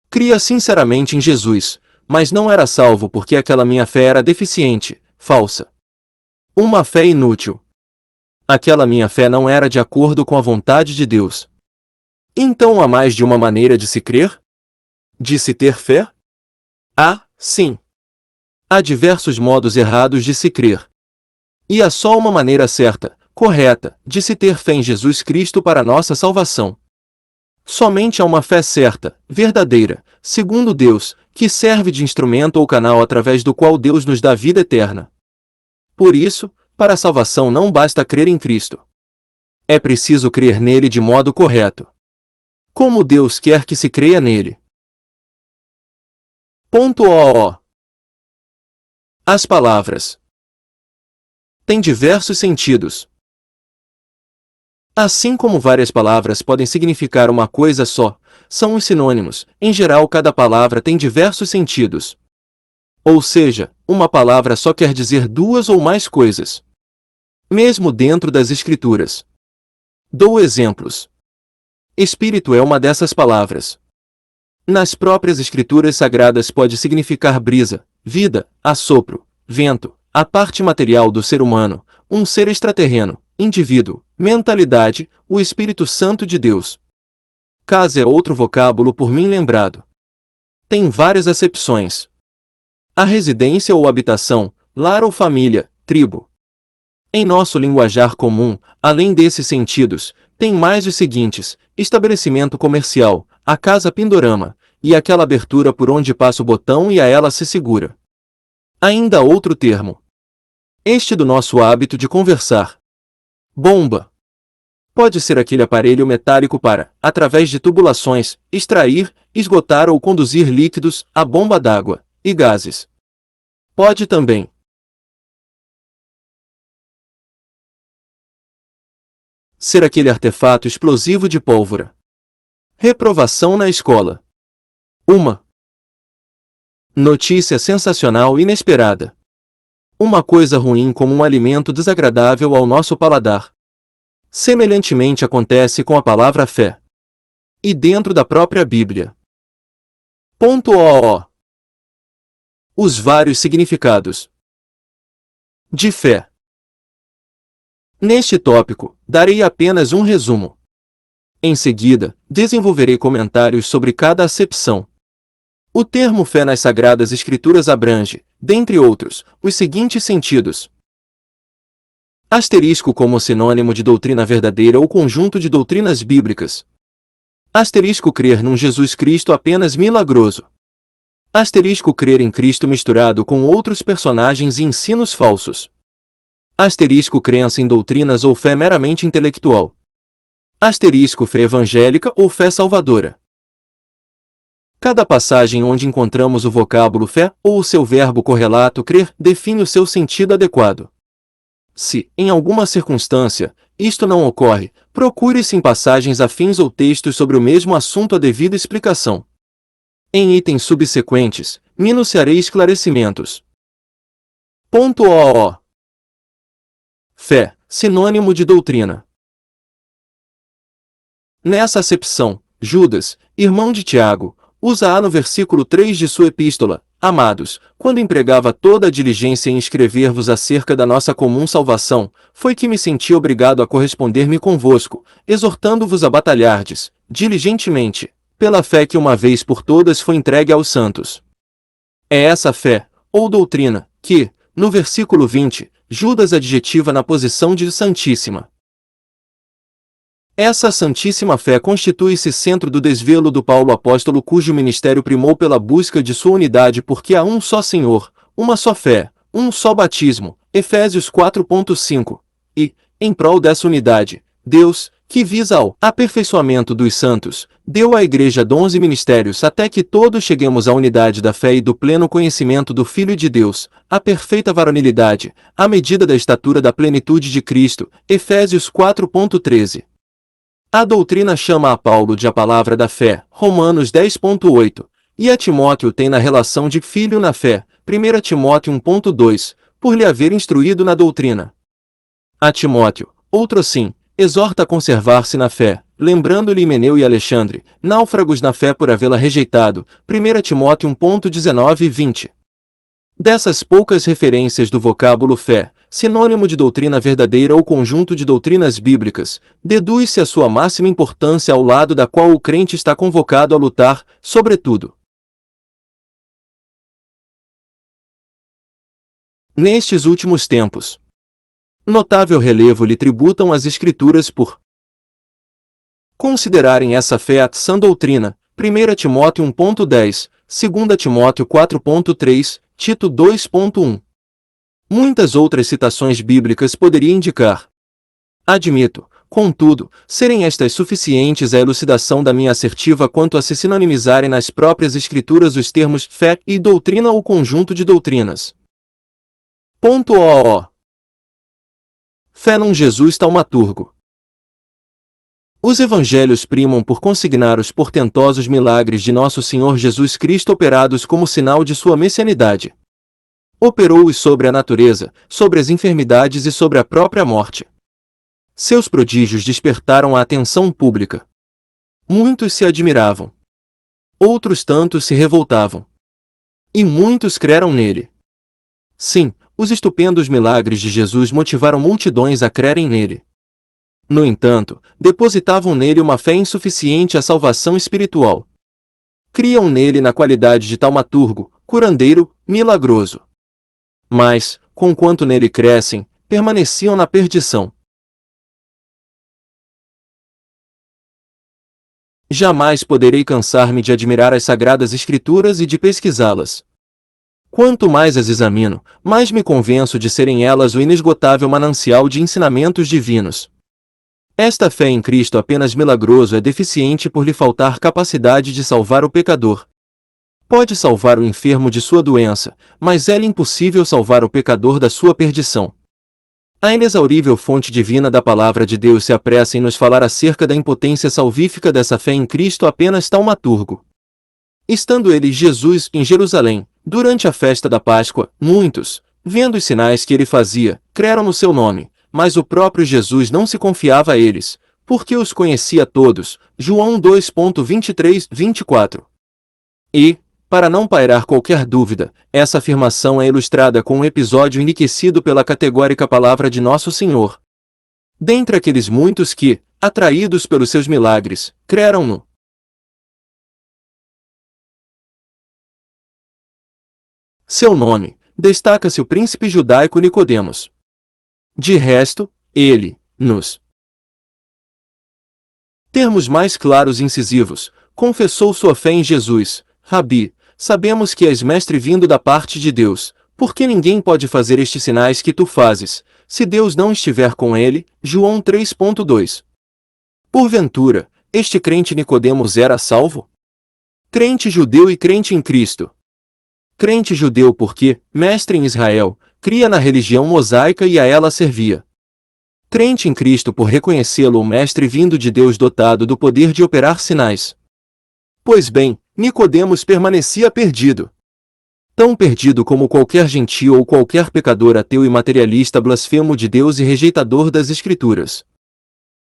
Cria sinceramente em Jesus, mas não era salvo porque aquela minha fé era deficiente, falsa. Uma fé inútil. Aquela minha fé não era de acordo com a vontade de Deus. Então há mais de uma maneira de se crer? De se ter fé? Ah, sim. Há diversos modos errados de se crer. E há só uma maneira certa, correta, de se ter fé em Jesus Cristo para nossa salvação. Somente há uma fé certa, verdadeira, segundo Deus, que serve de instrumento ou canal através do qual Deus nos dá vida eterna. Por isso, para a salvação não basta crer em Cristo. É preciso crer nele de modo correto. Como Deus quer que se creia nele. Ponto OO. As palavras têm diversos sentidos. Assim como várias palavras podem significar uma coisa só, são os sinônimos. Em geral, cada palavra tem diversos sentidos. Ou seja, uma palavra só quer dizer duas ou mais coisas. Mesmo dentro das Escrituras. Dou exemplos. Espírito é uma dessas palavras. Nas próprias Escrituras Sagradas pode significar brisa, vida, assopro, vento, a parte material do ser humano, um ser extraterreno, indivíduo, mentalidade, o Espírito Santo de Deus. Casa é outro vocábulo por mim lembrado. Tem várias acepções. A residência ou habitação, lar ou família, tribo. Em nosso linguajar comum, além desses sentidos, tem mais os seguintes: estabelecimento comercial, a casa Pindorama, e aquela abertura por onde passa o botão e a ela se segura. Ainda outro termo. Este do nosso hábito de conversar. Bomba. Pode ser aquele aparelho metálico para, através de tubulações, extrair, esgotar ou conduzir líquidos, a bomba d'água, e gases. Pode também ser aquele artefato explosivo de pólvora. Reprovação na escola. Uma notícia sensacional inesperada. Uma coisa ruim como um alimento desagradável ao nosso paladar. Semelhantemente acontece com a palavra fé. E dentro da própria Bíblia. Ponto OO. Os vários significados de fé. Neste tópico, darei apenas um resumo. Em seguida, desenvolverei comentários sobre cada acepção. O termo fé nas Sagradas Escrituras abrange, dentre outros, os seguintes sentidos. Asterisco como sinônimo de doutrina verdadeira ou conjunto de doutrinas bíblicas. Asterisco crer num Jesus Cristo apenas milagroso. Asterisco crer em Cristo misturado com outros personagens e ensinos falsos. Asterisco crença em doutrinas ou fé meramente intelectual. Asterisco fé evangélica ou fé salvadora. Cada passagem onde encontramos o vocábulo fé ou o seu verbo correlato crer define o seu sentido adequado. Se, em alguma circunstância, isto não ocorre, procure-se em passagens afins ou textos sobre o mesmo assunto a devida explicação. Em itens subsequentes, minuciarei esclarecimentos. Ponto OO. Fé, sinônimo de doutrina. Nessa acepção, Judas, irmão de Tiago, usa-a no versículo 3 de sua epístola: Amados, quando empregava toda a diligência em escrever-vos acerca da nossa comum salvação, foi que me senti obrigado a corresponder-me convosco, exortando-vos a batalhardes, diligentemente, pela fé que uma vez por todas foi entregue aos santos. É essa fé, ou doutrina, que, no versículo 20, Judas adjetiva na posição de santíssima. Essa santíssima fé constitui-se centro do desvelo do Paulo apóstolo, cujo ministério primou pela busca de sua unidade, porque há um só Senhor, uma só fé, um só batismo, Efésios 4.5, e, em prol dessa unidade, Deus, que visa ao aperfeiçoamento dos santos, deu à Igreja dons e ministérios até que todos cheguemos à unidade da fé e do pleno conhecimento do Filho de Deus, à perfeita varonilidade, à medida da estatura da plenitude de Cristo. Efésios 4:13. A doutrina chama a Paulo de a palavra da fé, Romanos 10:8, e a Timóteo tem na relação de filho na fé, 1 Timóteo 1:2, por lhe haver instruído na doutrina. A Timóteo, outro assim, exorta a conservar-se na fé, lembrando-lhe Himeneu e Alexandre, náufragos na fé por havê-la rejeitado, 1 Timóteo 1:19 e 20. Dessas poucas referências do vocábulo fé, sinônimo de doutrina verdadeira ou conjunto de doutrinas bíblicas, deduz-se a sua máxima importância ao lado da qual o crente está convocado a lutar, sobretudo. Nestes últimos tempos, notável relevo lhe tributam as Escrituras por considerarem essa fé a sã doutrina, 1 Timóteo 1:10, 2 Timóteo 4:3, Tito 2:1. Muitas outras citações bíblicas poderia indicar. Admito, contudo, serem estas suficientes à elucidação da minha assertiva quanto a se sinonimizarem nas próprias Escrituras os termos fé e doutrina ou conjunto de doutrinas. Fé num Jesus taumaturgo. Os evangelhos primam por consignar os portentosos milagres de nosso Senhor Jesus Cristo operados como sinal de sua messianidade. Operou-os sobre a natureza, sobre as enfermidades e sobre a própria morte. Seus prodígios despertaram a atenção pública. Muitos se admiravam. Outros tantos se revoltavam. E muitos creram nele. Sim, os estupendos milagres de Jesus motivaram multidões a crerem nele. No entanto, depositavam nele uma fé insuficiente à salvação espiritual. Criam nele na qualidade de taumaturgo, curandeiro, milagroso. Mas, conquanto nele crescem, permaneciam na perdição. Jamais poderei cansar-me de admirar as Sagradas Escrituras e de pesquisá-las. Quanto mais as examino, mais me convenço de serem elas o inesgotável manancial de ensinamentos divinos. Esta fé em Cristo apenas milagroso é deficiente por lhe faltar capacidade de salvar o pecador. Pode salvar o enfermo de sua doença, mas é-lhe impossível salvar o pecador da sua perdição. A inexaurível fonte divina da Palavra de Deus se apressa em nos falar acerca da impotência salvífica dessa fé em Cristo apenas taumaturgo. Estando ele, Jesus, em Jerusalém, durante a festa da Páscoa, muitos, vendo os sinais que ele fazia, creram no seu nome, mas o próprio Jesus não se confiava a eles, porque os conhecia todos. João 2:23-24. E, para não pairar qualquer dúvida, essa afirmação é ilustrada com um episódio enriquecido pela categórica palavra de Nosso Senhor. Dentre aqueles muitos que, atraídos pelos seus milagres, creram-no. Seu nome, destaca-se o príncipe judaico Nicodemos. De resto, ele, nos termos mais claros e incisivos, confessou sua fé em Jesus. Rabi, sabemos que és mestre vindo da parte de Deus, porque ninguém pode fazer estes sinais que tu fazes, se Deus não estiver com ele. João 3:2. Porventura, este crente Nicodemos era salvo? Crente judeu e crente em Cristo. Crente judeu porque, mestre em Israel, cria na religião mosaica e a ela servia. Crente em Cristo por reconhecê-lo o mestre vindo de Deus dotado do poder de operar sinais. Pois bem, Nicodemos permanecia perdido. Tão perdido como qualquer gentio ou qualquer pecador ateu e materialista blasfemo de Deus e rejeitador das Escrituras.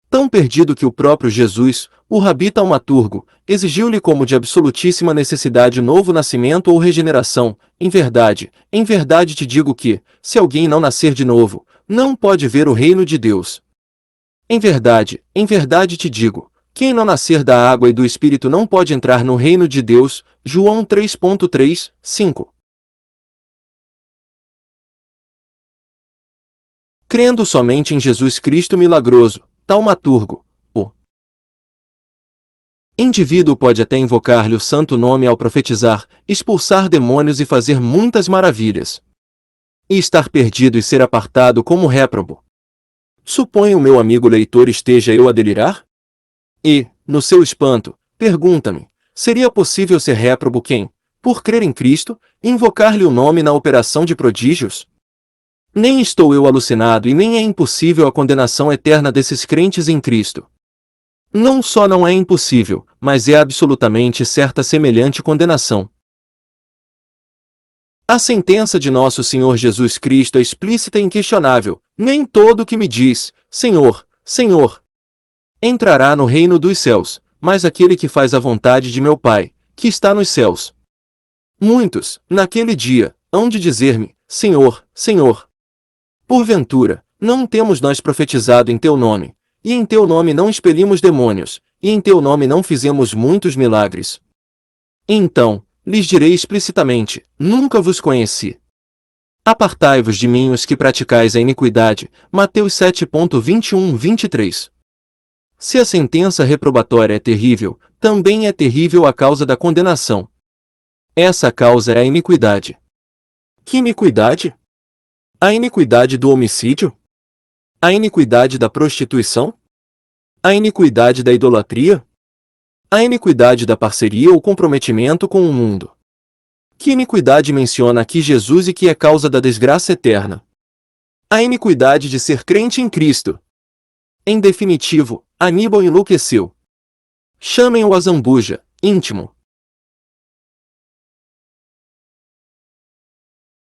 Tão perdido que o próprio Jesus, o Rabi taumaturgo, exigiu-lhe como de absolutíssima necessidade novo nascimento ou regeneração. Em verdade te digo que, se alguém não nascer de novo, não pode ver o reino de Deus. Em verdade te digo, quem não nascer da água e do Espírito não pode entrar no reino de Deus. João 3:3, 5. Crendo somente em Jesus Cristo milagroso, taumaturgo, o indivíduo pode até invocar-lhe o santo nome ao profetizar, expulsar demônios e fazer muitas maravilhas. E estar perdido e ser apartado como réprobo. Supõe o meu amigo leitor esteja eu a delirar? E, no seu espanto, pergunta-me, seria possível ser réprobo quem, por crer em Cristo, invocar-lhe o nome na operação de prodígios? Nem estou eu alucinado e nem é impossível a condenação eterna desses crentes em Cristo. Não só não é impossível, mas é absolutamente certa semelhante condenação. A sentença de nosso Senhor Jesus Cristo é explícita e inquestionável. Nem todo o que me diz, Senhor, Senhor, entrará no reino dos céus, mas aquele que faz a vontade de meu Pai, que está nos céus. Muitos, naquele dia, hão de dizer-me, Senhor, Senhor. Porventura, não temos nós profetizado em teu nome, e em teu nome não expelimos demônios, e em teu nome não fizemos muitos milagres? Então, lhes direi explicitamente, nunca vos conheci. Apartai-vos de mim os que praticais a iniquidade. Mateus 7.21-23. Se a sentença reprobatória é terrível, também é terrível a causa da condenação. Essa causa é a iniquidade. Que iniquidade? A iniquidade do homicídio? A iniquidade da prostituição? A iniquidade da idolatria? A iniquidade da parceria ou comprometimento com o mundo? Que iniquidade menciona aqui Jesus e que é causa da desgraça eterna? A iniquidade de ser crente em Cristo. Em definitivo, Aníbal enlouqueceu. Chamem-o a Zambuja, íntimo.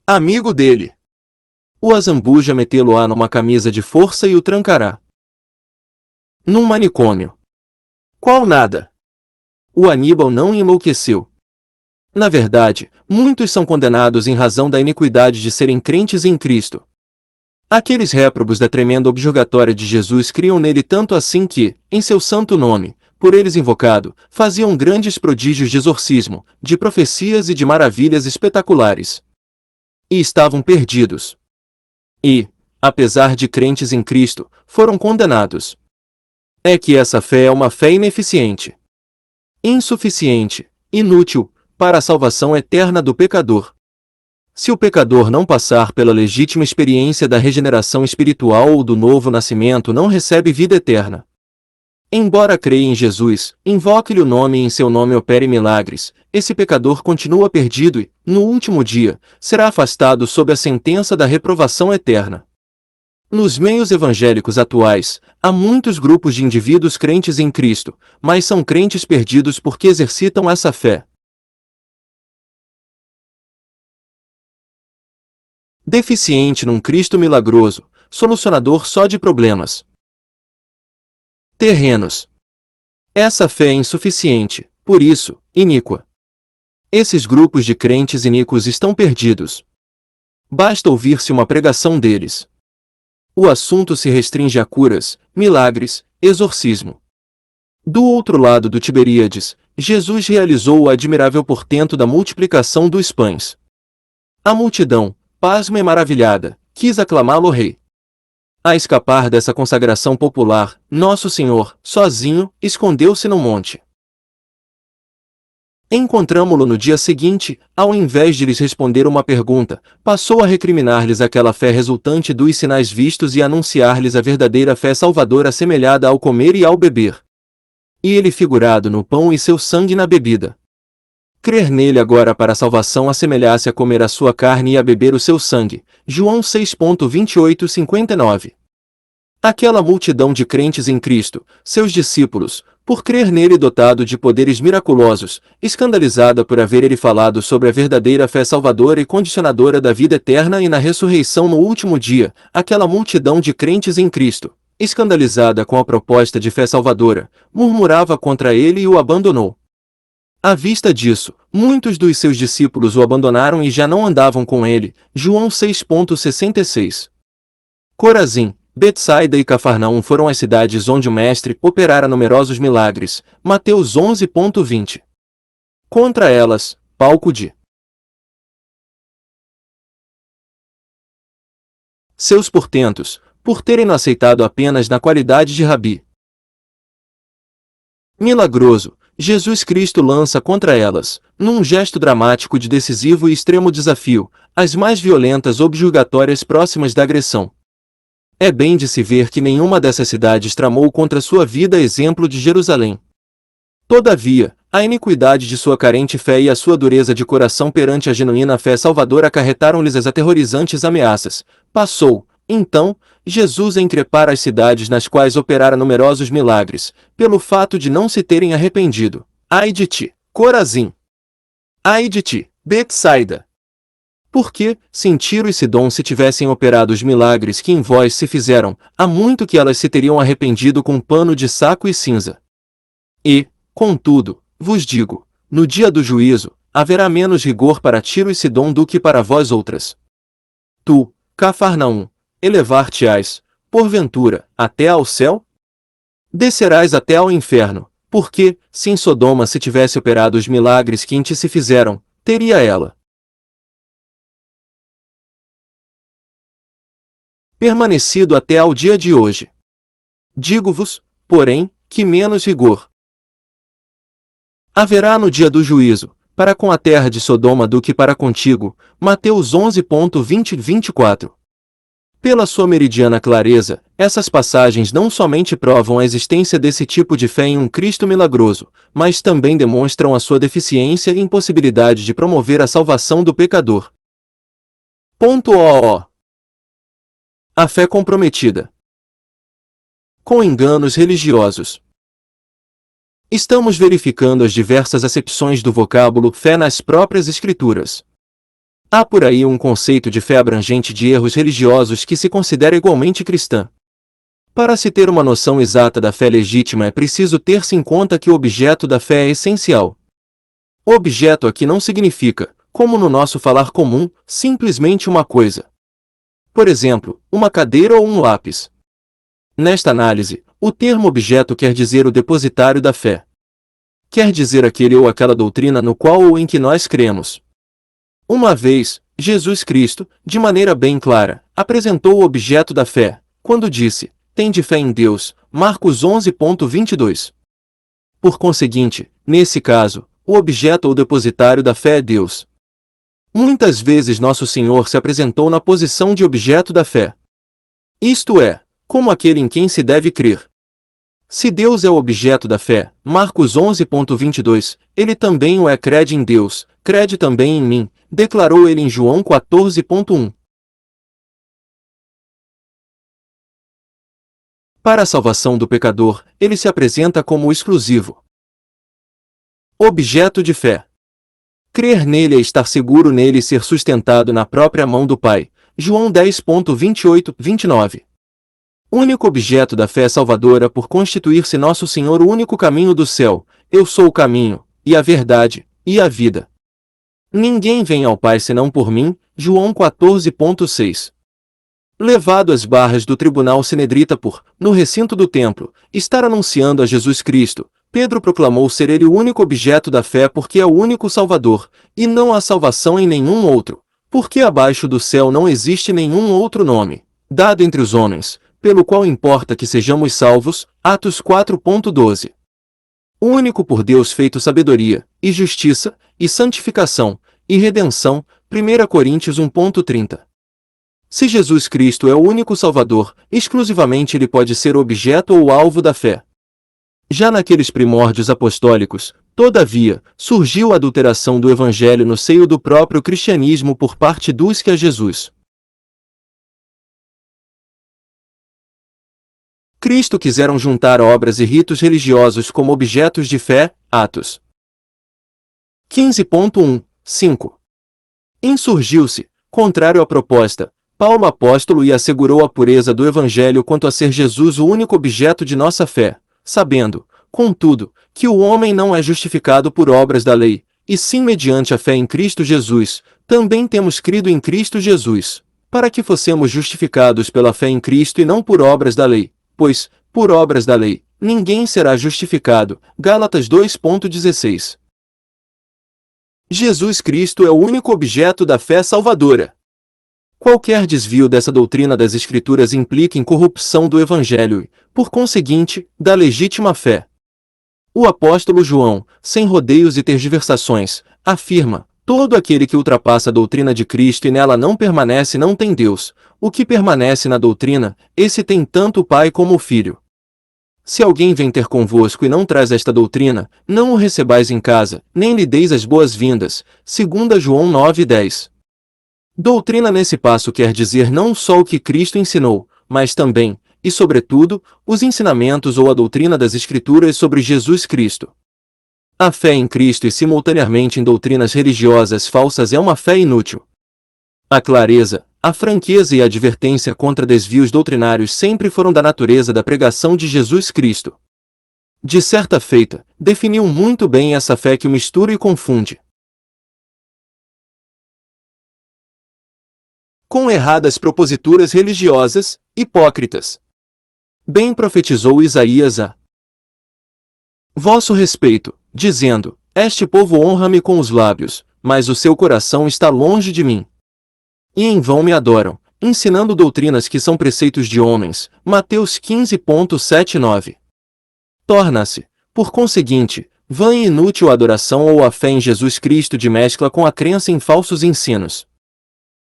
Amigo dele. O Azambuja metê-lo-á numa camisa de força e o trancará num manicômio. Qual nada? O Aníbal não enlouqueceu. Na verdade, muitos são condenados em razão da iniquidade de serem crentes em Cristo. Aqueles réprobos da tremenda objurgatória de Jesus criam nele tanto assim que, em seu santo nome, por eles invocado, faziam grandes prodígios de exorcismo, de profecias e de maravilhas espetaculares. E estavam perdidos. E, apesar de crentes em Cristo, foram condenados. É que essa fé é uma fé ineficiente, insuficiente, inútil, para a salvação eterna do pecador. Se o pecador não passar pela legítima experiência da regeneração espiritual ou do novo nascimento, não recebe vida eterna. Embora creia em Jesus, invoque-lhe o nome e em seu nome opere milagres, esse pecador continua perdido e, no último dia, será afastado sob a sentença da reprovação eterna. Nos meios evangélicos atuais, há muitos grupos de indivíduos crentes em Cristo, mas são crentes perdidos porque exercitam essa fé. Deficiente num Cristo milagroso, solucionador só de problemas terrenos. Essa fé é insuficiente, por isso, iníqua. Esses grupos de crentes iníquos estão perdidos. Basta ouvir-se uma pregação deles. O assunto se restringe a curas, milagres, exorcismo. Do outro lado do Tiberíades, Jesus realizou o admirável portento da multiplicação dos pães. A multidão, pasma e maravilhada, quis aclamá-lo rei. A escapar dessa consagração popular, Nosso Senhor, sozinho, escondeu-se no monte. Encontramo-lo no dia seguinte, ao invés de lhes responder uma pergunta, passou a recriminar-lhes aquela fé resultante dos sinais vistos e anunciar-lhes a verdadeira fé salvadora assemelhada ao comer e ao beber. E ele figurado no pão e seu sangue na bebida. Crer nele agora para a salvação assemelhasse a comer a sua carne e a beber o seu sangue. João 6.28-59. Aquela multidão de crentes em Cristo, seus discípulos, por crer nele dotado de poderes miraculosos, escandalizada por haver ele falado sobre a verdadeira fé salvadora e condicionadora da vida eterna e na ressurreição no último dia, aquela multidão de crentes em Cristo, escandalizada com a proposta de fé salvadora, murmurava contra ele e o abandonou. À vista disso, muitos dos seus discípulos o abandonaram e já não andavam com ele. João 6.66. Corazim, Betsaida e Cafarnaum foram as cidades onde o Mestre operara numerosos milagres. Mateus 11.20. Contra elas, palco de seus portentos, por terem-no aceitado apenas na qualidade de rabi milagroso, Jesus Cristo lança contra elas, num gesto dramático de decisivo e extremo desafio, as mais violentas objurgatórias próximas da agressão. É bem de se ver que nenhuma dessas cidades tramou contra sua vida exemplo de Jerusalém. Todavia, a iniquidade de sua carente fé e a sua dureza de coração perante a genuína fé salvadora acarretaram-lhes as aterrorizantes ameaças. Passou, então, Jesus a increpar as cidades nas quais operara numerosos milagres, pelo fato de não se terem arrependido. Ai de ti, Corazim! Ai de ti, Betsaida! Porque, se em Tiro e Sidom se tivessem operado os milagres que em vós se fizeram, há muito que elas se teriam arrependido com pano de saco e cinza. E, contudo, vos digo, no dia do juízo, haverá menos rigor para Tiro e Sidom do que para vós outras. Tu, Cafarnaum, elevar-te-ás, porventura, até ao céu? Descerás até ao inferno, porque, se em Sodoma se tivesse operado os milagres que em ti se fizeram, teria ela permanecido até ao dia de hoje. Digo-vos, porém, que menos rigor haverá no dia do juízo, para com a terra de Sodoma do que para contigo. Mateus 11.20-24. Pela sua meridiana clareza, essas passagens não somente provam a existência desse tipo de fé em um Cristo milagroso, mas também demonstram a sua deficiência e impossibilidade de promover a salvação do pecador. Ponto OO. A fé comprometida com enganos religiosos. Estamos verificando as diversas acepções do vocábulo fé nas próprias Escrituras. Há por aí um conceito de fé abrangente de erros religiosos que se considera igualmente cristã. Para se ter uma noção exata da fé legítima é preciso ter-se em conta que o objeto da fé é essencial. O objeto aqui não significa, como no nosso falar comum, simplesmente uma coisa. Por exemplo, uma cadeira ou um lápis. Nesta análise, o termo objeto quer dizer o depositário da fé. Quer dizer aquele ou aquela doutrina no qual ou em que nós cremos. Uma vez, Jesus Cristo, de maneira bem clara, apresentou o objeto da fé, quando disse, tende fé em Deus, Marcos 11.22. Por conseguinte, nesse caso, o objeto ou depositário da fé é Deus. Muitas vezes Nosso Senhor se apresentou na posição de objeto da fé. Isto é, como aquele em quem se deve crer. Se Deus é o objeto da fé, Marcos 11.22, ele também o é. Crede em Deus, crede também em mim, declarou ele em João 14.1. Para a salvação do pecador, ele se apresenta como o exclusivo objeto de fé. Crer nele é estar seguro nele e ser sustentado na própria mão do Pai. João 10.28-29. Único objeto da fé salvadora por constituir-se Nosso Senhor o único caminho do céu. Eu sou o caminho, e a verdade, e a vida. Ninguém vem ao Pai senão por mim. João 14.6. Levado às barras do tribunal Sinedrita por, no recinto do templo, estar anunciando a Jesus Cristo, Pedro proclamou ser ele o único objeto da fé porque é o único Salvador, e não há salvação em nenhum outro, porque abaixo do céu não existe nenhum outro nome, dado entre os homens, pelo qual importa que sejamos salvos. Atos 4.12. O único por Deus feito sabedoria, e justiça, e santificação, e redenção. 1 Coríntios 1.30. Se Jesus Cristo é o único Salvador, exclusivamente ele pode ser o objeto ou o alvo da fé. Já naqueles primórdios apostólicos, todavia, surgiu a adulteração do Evangelho no seio do próprio cristianismo por parte dos que a Jesus Cristo quiseram juntar obras e ritos religiosos como objetos de fé. Atos 15.1-5. Insurgiu-se, contrário à proposta, Paulo apóstolo e assegurou a pureza do Evangelho quanto a ser Jesus o único objeto de nossa fé, sabendo, contudo, que o homem não é justificado por obras da lei, e sim mediante a fé em Cristo Jesus. Também temos crido em Cristo Jesus, para que fossemos justificados pela fé em Cristo e não por obras da lei, pois, por obras da lei, ninguém será justificado. Gálatas 2.16. Jesus Cristo é o único objeto da fé salvadora. Qualquer desvio dessa doutrina das Escrituras implica em corrupção do Evangelho e, por conseguinte, da legítima fé. O apóstolo João, sem rodeios e tergiversações, afirma, Todo aquele que ultrapassa a doutrina de Cristo e nela não permanece não tem Deus. O que permanece na doutrina, esse tem tanto o Pai como o Filho. Se alguém vem ter convosco e não traz esta doutrina, não o recebais em casa, nem lhe deis as boas-vindas. 2 João 9:10. Doutrina nesse passo quer dizer não só o que Cristo ensinou, mas também, e sobretudo, os ensinamentos ou a doutrina das Escrituras sobre Jesus Cristo. A fé em Cristo e simultaneamente em doutrinas religiosas falsas é uma fé inútil. A clareza, a franqueza e a advertência contra desvios doutrinários sempre foram da natureza da pregação de Jesus Cristo. De certa feita, definiu muito bem essa fé que mistura e confunde com erradas proposituras religiosas, hipócritas. Bem profetizou Isaías a vosso respeito, dizendo: Este povo honra-me com os lábios, mas o seu coração está longe de mim. E em vão me adoram, ensinando doutrinas que são preceitos de homens. Mateus 15.7-9. Torna-se, por conseguinte, vã e inútil a adoração ou a fé em Jesus Cristo de mescla com a crença em falsos ensinos.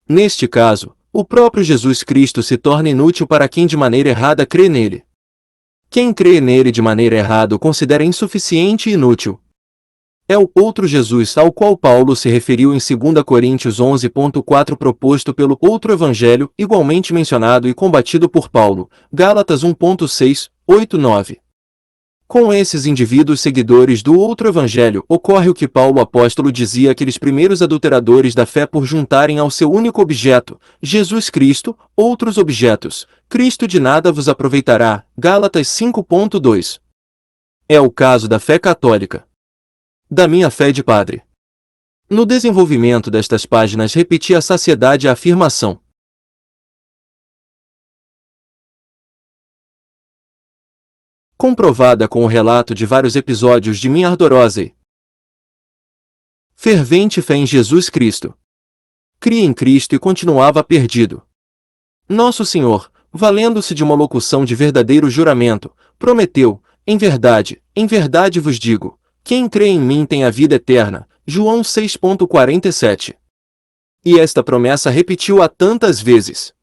Neste caso, o próprio Jesus Cristo se torna inútil para quem de maneira errada crê nele. Quem crê nele de maneira errada o considera insuficiente e inútil. É o outro Jesus ao qual Paulo se referiu em 2 Coríntios 11.4 proposto pelo outro evangelho igualmente mencionado e combatido por Paulo, Gálatas 1.6, 8, 9. Com esses indivíduos seguidores do outro evangelho ocorre o que Paulo apóstolo dizia àqueles primeiros adulteradores da fé por juntarem ao seu único objeto, Jesus Cristo, outros objetos. Cristo de nada vos aproveitará. Gálatas 5.2. É o caso da fé católica. Da minha fé de padre. No desenvolvimento destas páginas repeti a saciedade a afirmação. Comprovada com o relato de vários episódios de minha ardorosa e fervente fé em Jesus Cristo. Cria em Cristo e continuava perdido. Nosso Senhor, valendo-se de uma locução de verdadeiro juramento, prometeu: em verdade vos digo, quem crê em mim tem a vida eterna. João 6.47. E esta promessa repetiu-a tantas vezes.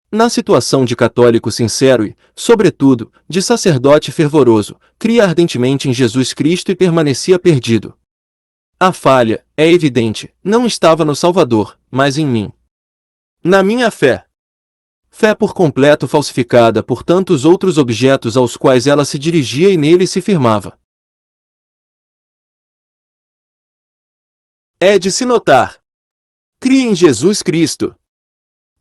Na situação de católico sincero e, sobretudo, de sacerdote fervoroso, cria ardentemente em Jesus Cristo e permanecia perdido. A falha, é evidente, não estava no Salvador, mas em mim. Na minha fé. Fé por completo falsificada por tantos outros objetos aos quais ela se dirigia e nele se firmava. É de se notar. Cria em Jesus Cristo.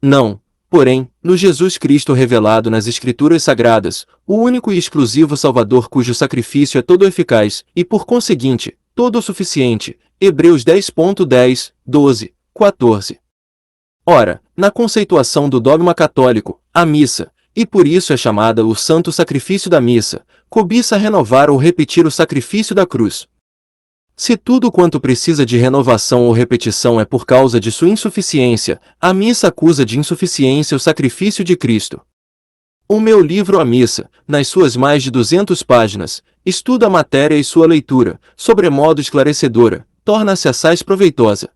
Não, porém, no Jesus Cristo revelado nas Escrituras Sagradas, o único e exclusivo Salvador cujo sacrifício é todo eficaz, e por conseguinte, todo o suficiente. Hebreus 10.10, 12, 14. Ora, na conceituação do dogma católico, a missa, e por isso é chamada o santo sacrifício da missa, cobiça renovar ou repetir o sacrifício da cruz. Se tudo quanto precisa de renovação ou repetição é por causa de sua insuficiência, a missa acusa de insuficiência o sacrifício de Cristo. O meu livro A Missa, nas suas mais de 200 páginas, estuda a matéria e sua leitura, sobremodo esclarecedora, torna-se assaz proveitosa.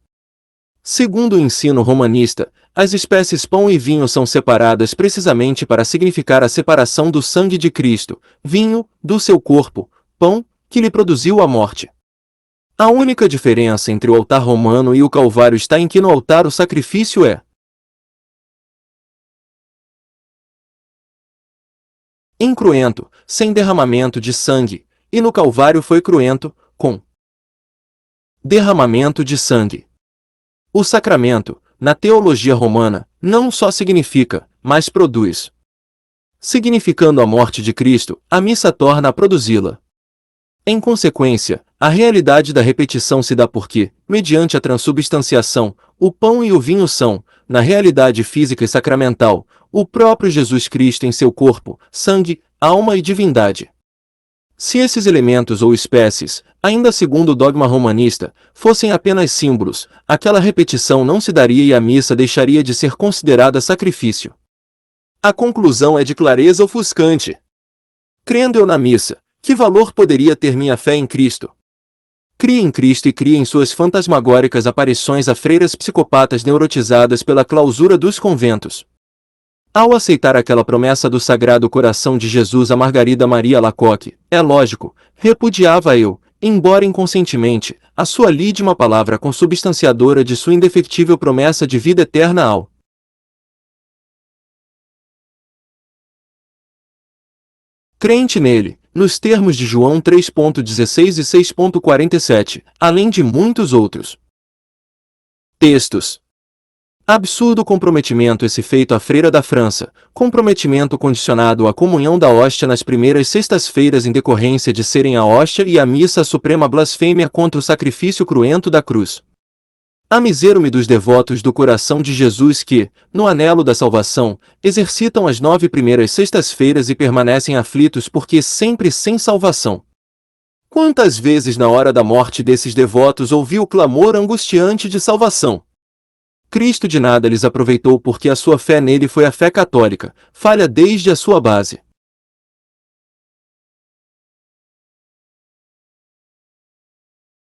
Segundo o ensino romanista, as espécies pão e vinho são separadas precisamente para significar a separação do sangue de Cristo, vinho, do seu corpo, pão, que lhe produziu a morte. A única diferença entre o altar romano e o Calvário está em que no altar o sacrifício é incruento, sem derramamento de sangue, e no Calvário foi cruento, com derramamento de sangue. O sacramento, na teologia romana, não só significa, mas produz. Significando a morte de Cristo, a missa torna a produzi-la. Em consequência, a realidade da repetição se dá porque, mediante a transubstanciação, o pão e o vinho são, na realidade física e sacramental, o próprio Jesus Cristo em seu corpo, sangue, alma e divindade. Se esses elementos ou espécies, ainda segundo o dogma romanista, fossem apenas símbolos, aquela repetição não se daria e a missa deixaria de ser considerada sacrifício. A conclusão é de clareza ofuscante. Crendo eu na missa, que valor poderia ter minha fé em Cristo? Crie em Cristo e crie em suas fantasmagóricas aparições a freiras psicopatas neurotizadas pela clausura dos conventos. Ao aceitar aquela promessa do Sagrado Coração de Jesus a Margarida Maria Alacoque, é lógico, repudiava eu, embora inconscientemente, a sua lídima palavra consubstanciadora de sua indefectível promessa de vida eterna ao crente nele, nos termos de João 3,16 e 6,47, além de muitos outros textos. Absurdo comprometimento esse feito à freira da França, comprometimento condicionado à comunhão da hóstia nas primeiras sextas-feiras em decorrência de serem a hóstia e a missa a suprema blasfêmia contra o sacrifício cruento da cruz. Amiseiro-me dos devotos do coração de Jesus que, no anelo da salvação, exercitam as 9 primeiras sextas-feiras e permanecem aflitos porque sempre sem salvação. Quantas vezes na hora da morte desses devotos ouvi o clamor angustiante de salvação? Cristo de nada lhes aproveitou porque a sua fé nele foi a fé católica, falha desde a sua base.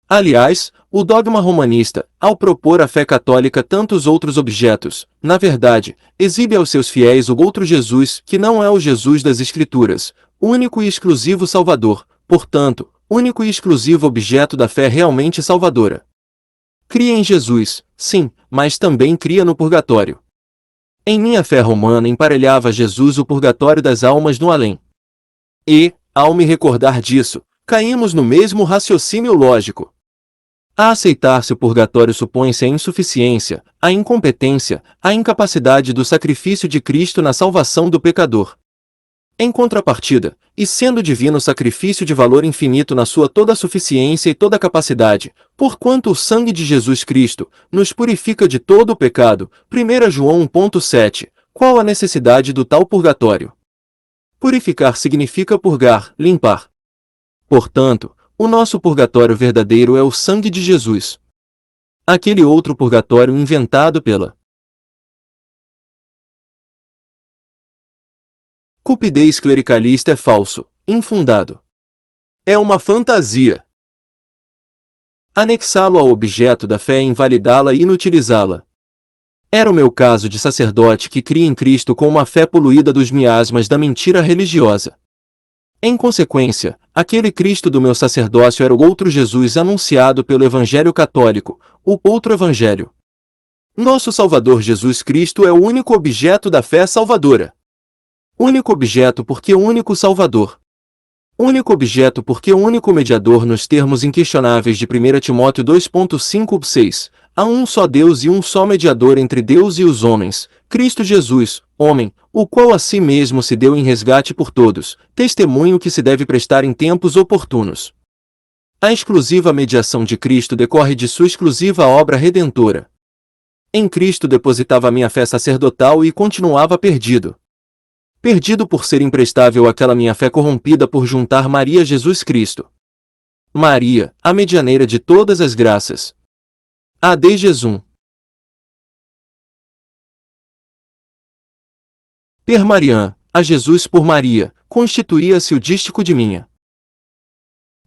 Aliás, o dogma romanista, ao propor à fé católica tantos outros objetos, na verdade, exibe aos seus fiéis o outro Jesus que não é o Jesus das Escrituras, único e exclusivo Salvador, portanto, único e exclusivo objeto da fé realmente salvadora. Cria em Jesus, sim, mas também cria no purgatório. Em minha fé romana emparelhava Jesus o purgatório das almas no além. E, ao me recordar disso, caímos no mesmo raciocínio lógico. A aceitar-se o purgatório supõe-se a insuficiência, a incompetência, a incapacidade do sacrifício de Cristo na salvação do pecador. Em contrapartida, e sendo divino sacrifício de valor infinito na sua toda suficiência e toda capacidade, porquanto o sangue de Jesus Cristo nos purifica de todo o pecado, 1 João 1,7, qual a necessidade do tal purgatório? Purificar significa purgar, limpar. Portanto, o nosso purgatório verdadeiro é o sangue de Jesus. Aquele outro purgatório inventado pela cupidez clericalista é falso, infundado. É uma fantasia. Anexá-lo ao objeto da fé é invalidá-la e inutilizá-la. Era o meu caso de sacerdote que cria em Cristo com uma fé poluída dos miasmas da mentira religiosa. Em consequência, aquele Cristo do meu sacerdócio era o outro Jesus anunciado pelo Evangelho católico, o outro Evangelho. Nosso Salvador Jesus Cristo é o único objeto da fé salvadora. Único objeto porque o único Salvador. Único objeto porque o único mediador nos termos inquestionáveis de 1 Timóteo 2,5-6. Há um só Deus e um só mediador entre Deus e os homens, Cristo Jesus, homem, o qual a si mesmo se deu em resgate por todos, testemunho que se deve prestar em tempos oportunos. A exclusiva mediação de Cristo decorre de sua exclusiva obra redentora. Em Cristo depositava minha fé sacerdotal e continuava perdido. Perdido por ser imprestável àquela minha fé corrompida por juntar Maria a Jesus Cristo. Maria, a medianeira de todas as graças. A de Jesus. Per Mariam, a Jesus por Maria, constituía-se o dístico de minha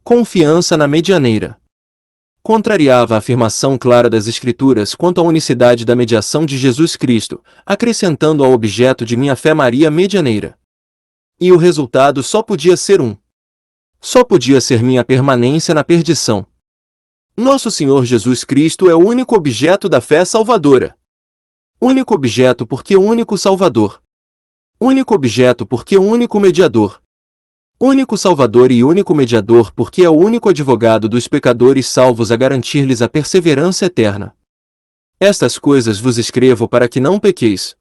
confiança na medianeira. Contrariava a afirmação clara das Escrituras quanto à unicidade da mediação de Jesus Cristo, acrescentando ao objeto de minha fé Maria medianeira. E o resultado só podia ser um. Só podia ser minha permanência na perdição. Nosso Senhor Jesus Cristo é o único objeto da fé salvadora. Único objeto porque o único Salvador. Único objeto porque o único mediador. Único Salvador e único mediador porque é o único advogado dos pecadores salvos a garantir-lhes a perseverança eterna. Estas coisas vos escrevo para que não pequeis.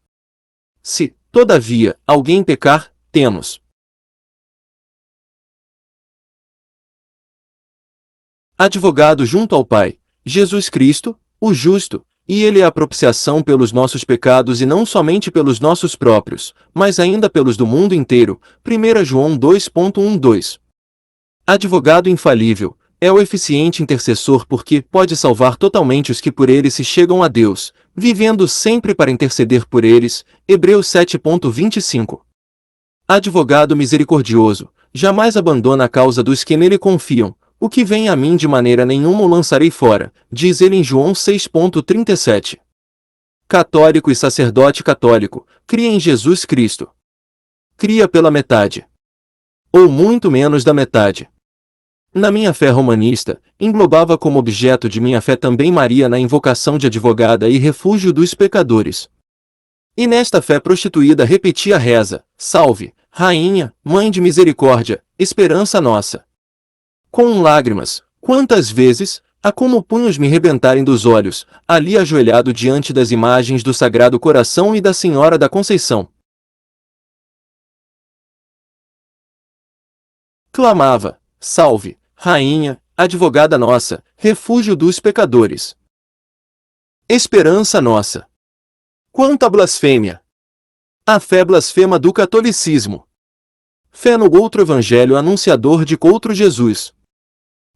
Se, todavia, alguém pecar, temos advogado junto ao Pai, Jesus Cristo, o justo, e ele é a propiciação pelos nossos pecados e não somente pelos nossos próprios, mas ainda pelos do mundo inteiro. 1 João 2,12. Advogado infalível, é o eficiente intercessor porque pode salvar totalmente os que por ele se chegam a Deus, vivendo sempre para interceder por eles. Hebreus 7,25. Advogado misericordioso, jamais abandona a causa dos que nele confiam, o que vem a mim de maneira nenhuma o lançarei fora, diz ele em João 6,37. Católico e sacerdote católico, cria em Jesus Cristo. Cria pela metade. Ou muito menos da metade. Na minha fé romanista, englobava como objeto de minha fé também Maria na invocação de advogada e refúgio dos pecadores. E nesta fé prostituída repetia a reza: Salve, Rainha, Mãe de Misericórdia, esperança nossa. Com lágrimas, quantas vezes, a como punhos me rebentarem dos olhos, ali ajoelhado diante das imagens do Sagrado Coração e da Senhora da Conceição. Clamava: Salve, Rainha, advogada nossa, refúgio dos pecadores. Esperança nossa. Quanta blasfêmia! A fé blasfema do catolicismo. Fé no outro evangelho anunciador de outro Jesus.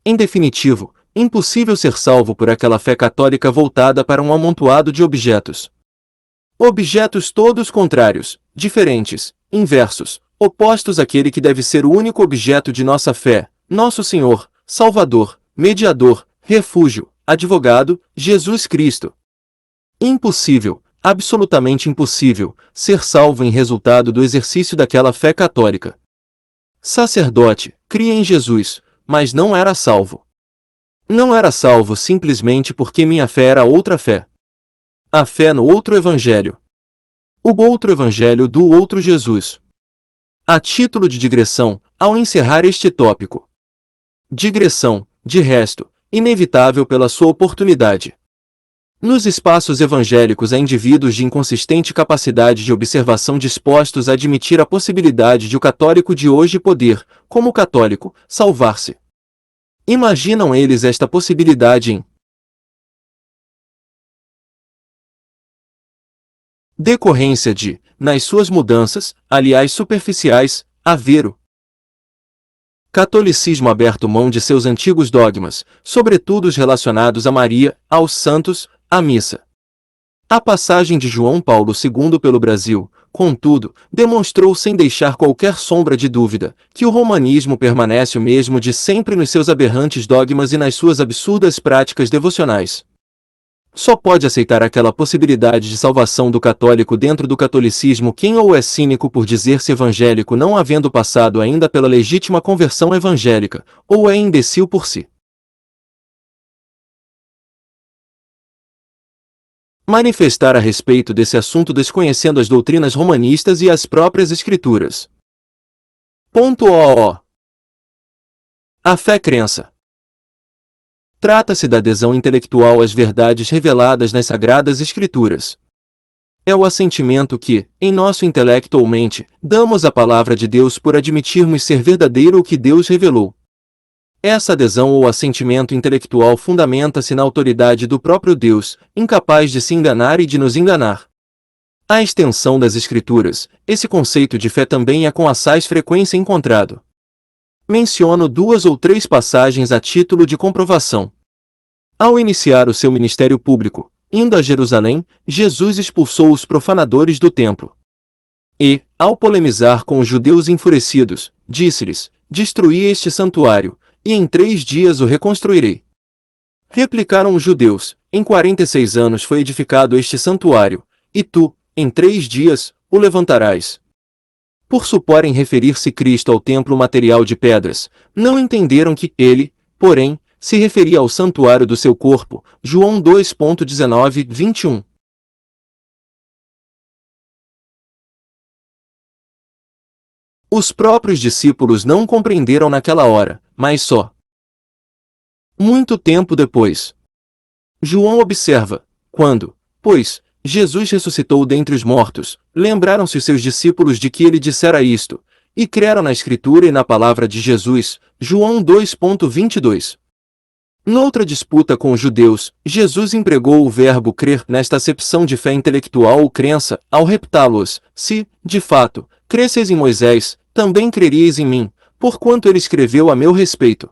Em definitivo, impossível ser salvo por aquela fé católica voltada para um amontoado de objetos. Objetos todos contrários, diferentes, inversos, opostos àquele que deve ser o único objeto de nossa fé, nosso Senhor, Salvador, Mediador, Refúgio, Advogado, Jesus Cristo. Impossível, absolutamente impossível, ser salvo em resultado do exercício daquela fé católica. Sacerdote, cria em Jesus, mas não era salvo. Não era salvo simplesmente porque minha fé era outra fé. A fé no outro evangelho. O outro evangelho do outro Jesus. A título de digressão, ao encerrar este tópico. Digressão, de resto, inevitável pela sua oportunidade. Nos espaços evangélicos há indivíduos de inconsistente capacidade de observação dispostos a admitir a possibilidade de o católico de hoje poder, como católico, salvar-se. Imaginam eles esta possibilidade em decorrência de, nas suas mudanças, aliás superficiais, haver o catolicismo aberto mão de seus antigos dogmas, sobretudo os relacionados a Maria, aos santos, à missa. A passagem de João Paulo II pelo Brasil, contudo, demonstrou sem deixar qualquer sombra de dúvida, que o romanismo permanece o mesmo de sempre nos seus aberrantes dogmas e nas suas absurdas práticas devocionais. Só pode aceitar aquela possibilidade de salvação do católico dentro do catolicismo quem ou é cínico por dizer-se evangélico não havendo passado ainda pela legítima conversão evangélica, ou é imbecil por si. Manifestar a respeito desse assunto desconhecendo as doutrinas romanistas e as próprias escrituras. Ponto OO. A fé-crença. Trata-se da adesão intelectual às verdades reveladas nas Sagradas Escrituras. É o assentimento que, em nosso intelecto ou mente, damos à palavra de Deus por admitirmos ser verdadeiro o que Deus revelou. Essa adesão ou assentimento intelectual fundamenta-se na autoridade do próprio Deus, incapaz de se enganar e de nos enganar. A extensão das Escrituras, esse conceito de fé também é com assaz frequência encontrado. Menciono 2 ou 3 passagens a título de comprovação. Ao iniciar o seu ministério público, indo a Jerusalém, Jesus expulsou os profanadores do templo. E, ao polemizar com os judeus enfurecidos, disse-lhes: Destruí este santuário, e em 3 dias o reconstruirei. Replicaram os judeus: Em 46 anos foi edificado este santuário, e tu, em 3 dias, o levantarás. Por suporem referir-se Cristo ao templo material de pedras, não entenderam que ele, porém, se referia ao santuário do seu corpo. João 2,19-21. Os próprios discípulos não compreenderam naquela hora, mas só muito tempo depois. João observa: quando, pois, Jesus ressuscitou dentre os mortos, lembraram-se os seus discípulos de que ele dissera isto, e creram na Escritura e na palavra de Jesus. João 2,22. Noutra disputa com os judeus, Jesus empregou o verbo crer nesta acepção de fé intelectual ou crença, ao reptá-los: se, de fato, cresceis em Moisés, também creríeis em mim, porquanto ele escreveu a meu respeito.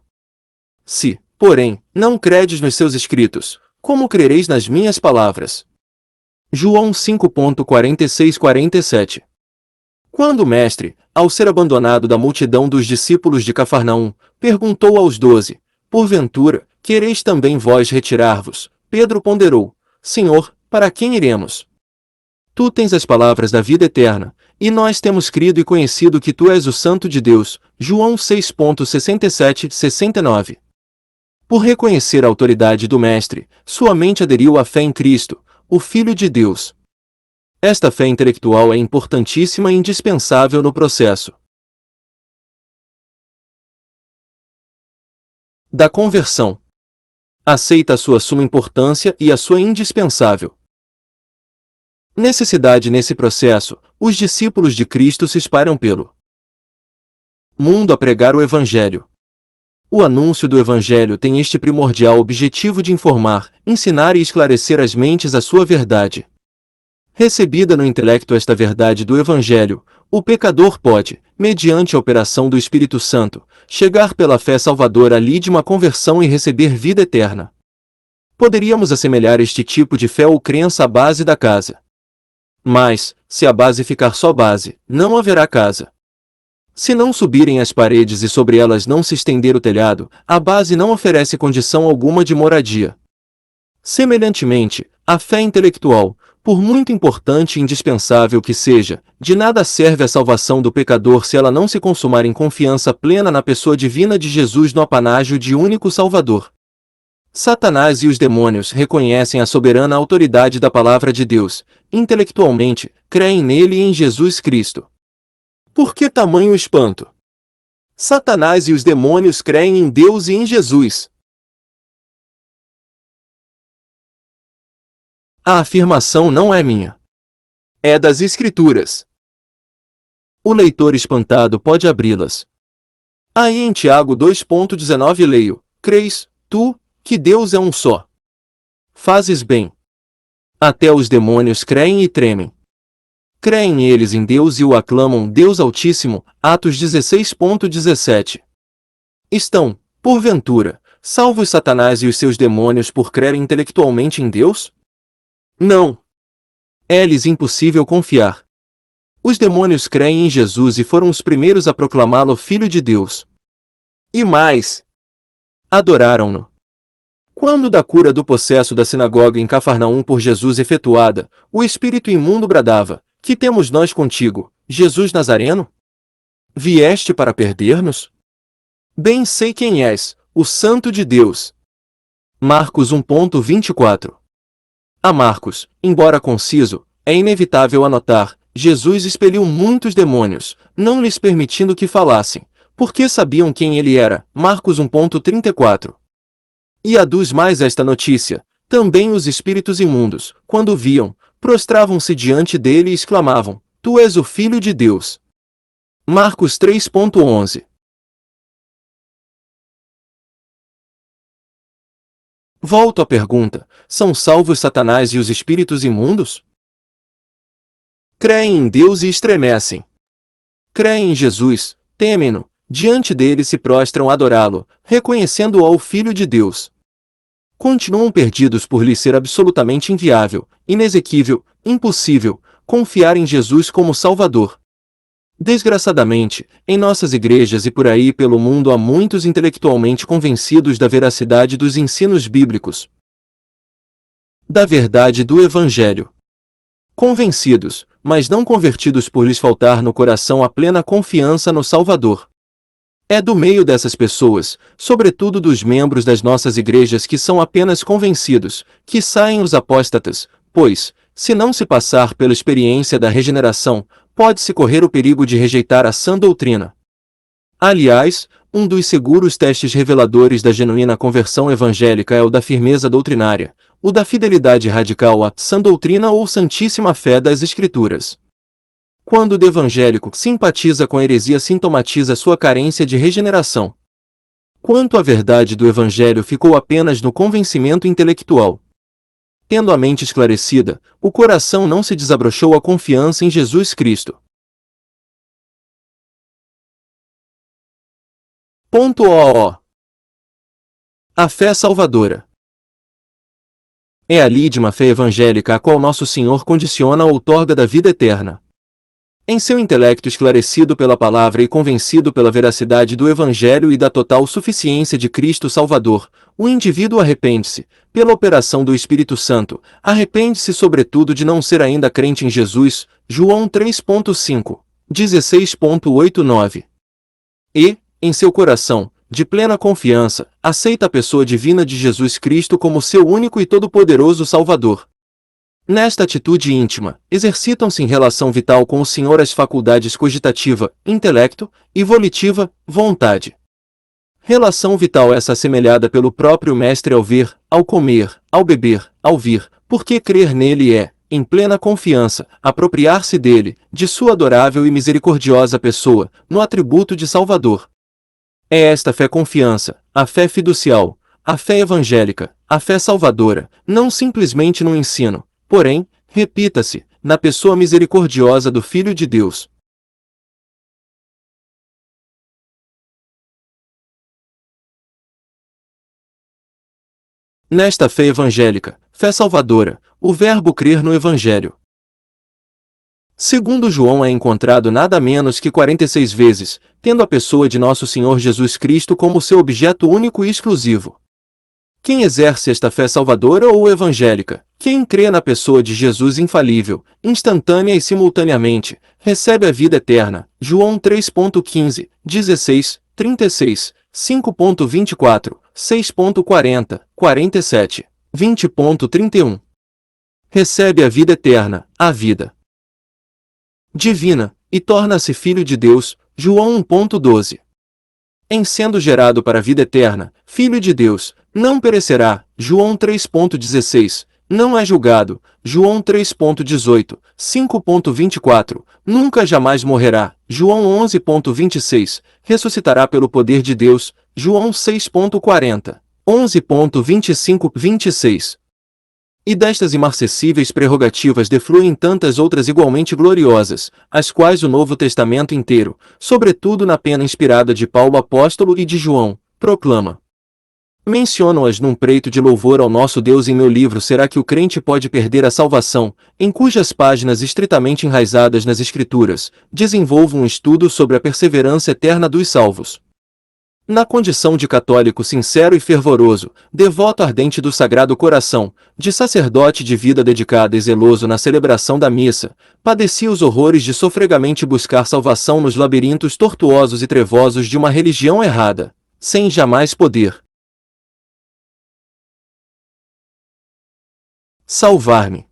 Se, porém, não credes nos seus escritos, como crereis nas minhas palavras? João 5,46-47. Quando o mestre, ao ser abandonado da multidão dos discípulos de Cafarnaum, perguntou aos 12, porventura, quereis também vós retirar-vos? Pedro ponderou: Senhor, para quem iremos? Tu tens as palavras da vida eterna, e nós temos crido e conhecido que tu és o Santo de Deus. João 6,67-69. Por reconhecer a autoridade do Mestre, sua mente aderiu à fé em Cristo, o Filho de Deus. Esta fé intelectual é importantíssima e indispensável no processo da conversão. Aceita a sua suma importância e a sua indispensável necessidade nesse processo. Os discípulos de Cristo se espalham pelo mundo a pregar o Evangelho. O anúncio do Evangelho tem este primordial objetivo de informar, ensinar e esclarecer as mentes à sua verdade. Recebida no intelecto esta verdade do Evangelho, o pecador pode, mediante a operação do Espírito Santo, chegar pela fé salvadora ali de uma conversão e receber vida eterna. Poderíamos assemelhar este tipo de fé ou crença à base da casa. Mas, se a base ficar só base, não haverá casa. Se não subirem as paredes e sobre elas não se estender o telhado, a base não oferece condição alguma de moradia. Semelhantemente, a fé intelectual, por muito importante e indispensável que seja, de nada serve a salvação do pecador se ela não se consumar em confiança plena na pessoa divina de Jesus no apanágio de único Salvador. Satanás e os demônios reconhecem a soberana autoridade da palavra de Deus, intelectualmente, creem nele e em Jesus Cristo. Por que tamanho espanto? Satanás e os demônios creem em Deus e em Jesus. A afirmação não é minha. É das Escrituras. O leitor espantado pode abri-las. Aí em Tiago 2,19 leio: Creis, tu, que Deus é um só. Fazes bem. Até os demônios creem e tremem. Creem eles em Deus e o aclamam Deus Altíssimo. Atos 16,17. Estão, porventura, salvos Satanás e os seus demônios por crerem intelectualmente em Deus? Não. É-lhes impossível confiar. Os demônios creem em Jesus e foram os primeiros a proclamá-lo Filho de Deus. E mais, adoraram-no. Quando da cura do possesso da sinagoga em Cafarnaum por Jesus efetuada, o espírito imundo bradava: Que temos nós contigo, Jesus Nazareno? Vieste para perder-nos? Bem sei quem és, o Santo de Deus. Marcos 1,24. A Marcos, embora conciso, é inevitável anotar: Jesus expeliu muitos demônios, não lhes permitindo que falassem, porque sabiam quem ele era. Marcos 1,34. E aduz mais esta notícia: também os espíritos imundos, quando viam, prostravam-se diante dele e exclamavam: Tu és o Filho de Deus. Marcos 3,11. Volto à pergunta: são salvos Satanás e os espíritos imundos? Creem em Deus e estremecem. Creem em Jesus, temem-no, diante dele se prostram a adorá-lo, reconhecendo-o ao Filho de Deus. Continuam perdidos por lhe ser absolutamente inviável, inexequível, impossível, confiar em Jesus como Salvador. Desgraçadamente, em nossas igrejas e por aí pelo mundo há muitos intelectualmente convencidos da veracidade dos ensinos bíblicos, da verdade do Evangelho. Convencidos, mas não convertidos por lhes faltar no coração a plena confiança no Salvador. É do meio dessas pessoas, sobretudo dos membros das nossas igrejas que são apenas convencidos, que saem os apóstatas, pois, se não se passar pela experiência da regeneração, pode-se correr o perigo de rejeitar a sã doutrina. Aliás, um dos seguros testes reveladores da genuína conversão evangélica é o da firmeza doutrinária, o da fidelidade radical à sã doutrina ou santíssima fé das Escrituras. Quando o evangélico simpatiza com a heresia, sintomatiza sua carência de regeneração. Quanto à verdade do Evangelho ficou apenas no convencimento intelectual. Tendo a mente esclarecida, o coração não se desabrochou à confiança em Jesus Cristo. Ponto OO. A fé salvadora. É ali de uma fé evangélica a qual Nosso Senhor condiciona ou outorga da vida eterna. Em seu intelecto esclarecido pela palavra e convencido pela veracidade do Evangelho e da total suficiência de Cristo Salvador, o indivíduo arrepende-se, pela operação do Espírito Santo, arrepende-se sobretudo de não ser ainda crente em Jesus, João 3.5, 16.89. E, em seu coração, de plena confiança, aceita a pessoa divina de Jesus Cristo como seu único e todo-poderoso Salvador. Nesta atitude íntima, exercitam-se em relação vital com o Senhor as faculdades cogitativa, intelecto, e volitiva, vontade. Relação vital essa assemelhada pelo próprio Mestre ao ver, ao comer, ao beber, ao vir, porque crer nele é, em plena confiança, apropriar-se dele, de sua adorável e misericordiosa pessoa, no atributo de Salvador. É esta fé confiança, a fé fiducial, a fé evangélica, a fé salvadora, não simplesmente no ensino, porém, repita-se, na pessoa misericordiosa do Filho de Deus. Nesta fé evangélica, fé salvadora, o verbo crer no Evangelho. Segundo João é encontrado nada menos que 46 vezes, tendo a pessoa de nosso Senhor Jesus Cristo como seu objeto único e exclusivo. Quem exerce esta fé salvadora ou evangélica, quem crê na pessoa de Jesus infalível, instantânea e simultaneamente, recebe a vida eterna. João 3.15, 16, 36, 5.24, 6.40, 47, 20.31. Recebe a vida eterna, a vida divina, e torna-se filho de Deus. João 1.12. Em sendo gerado para a vida eterna, filho de Deus, não perecerá. João 3.16. Não é julgado. João 3.18, 5.24. Nunca jamais morrerá. João 11.26. Ressuscitará pelo poder de Deus. João 6.40. 11.25, 26. E destas imarcessíveis prerrogativas defluem tantas outras igualmente gloriosas, as quais o Novo Testamento inteiro, sobretudo na pena inspirada de Paulo apóstolo e de João, proclama. Menciono-as num preito de louvor ao nosso Deus em meu livro Será que o crente pode perder a salvação, em cujas páginas estritamente enraizadas nas Escrituras, desenvolvo um estudo sobre a perseverança eterna dos salvos. Na condição de católico sincero e fervoroso, devoto ardente do Sagrado Coração, de sacerdote de vida dedicada e zeloso na celebração da missa, padeci os horrores de sofregamente buscar salvação nos labirintos tortuosos e trevosos de uma religião errada, sem jamais poder salvar-me.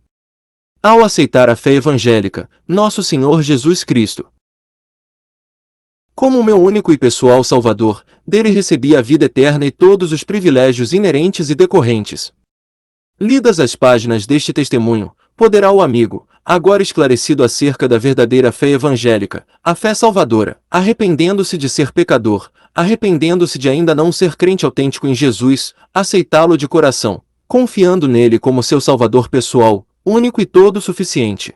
Ao aceitar a fé evangélica, nosso Senhor Jesus Cristo como meu único e pessoal Salvador, dele recebi a vida eterna e todos os privilégios inerentes e decorrentes. Lidas as páginas deste testemunho, poderá o amigo, agora esclarecido acerca da verdadeira fé evangélica, a fé salvadora, arrependendo-se de ser pecador, arrependendo-se de ainda não ser crente autêntico em Jesus, aceitá-lo de coração, confiando nele como seu Salvador pessoal, único e todo suficiente.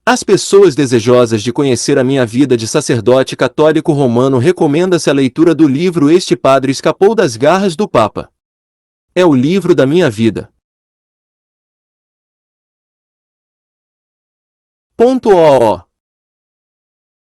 Às pessoas desejosas de conhecer a minha vida de sacerdote católico romano recomenda-se a leitura do livro Este Padre Escapou das Garras do Papa. É o livro da minha vida. .oo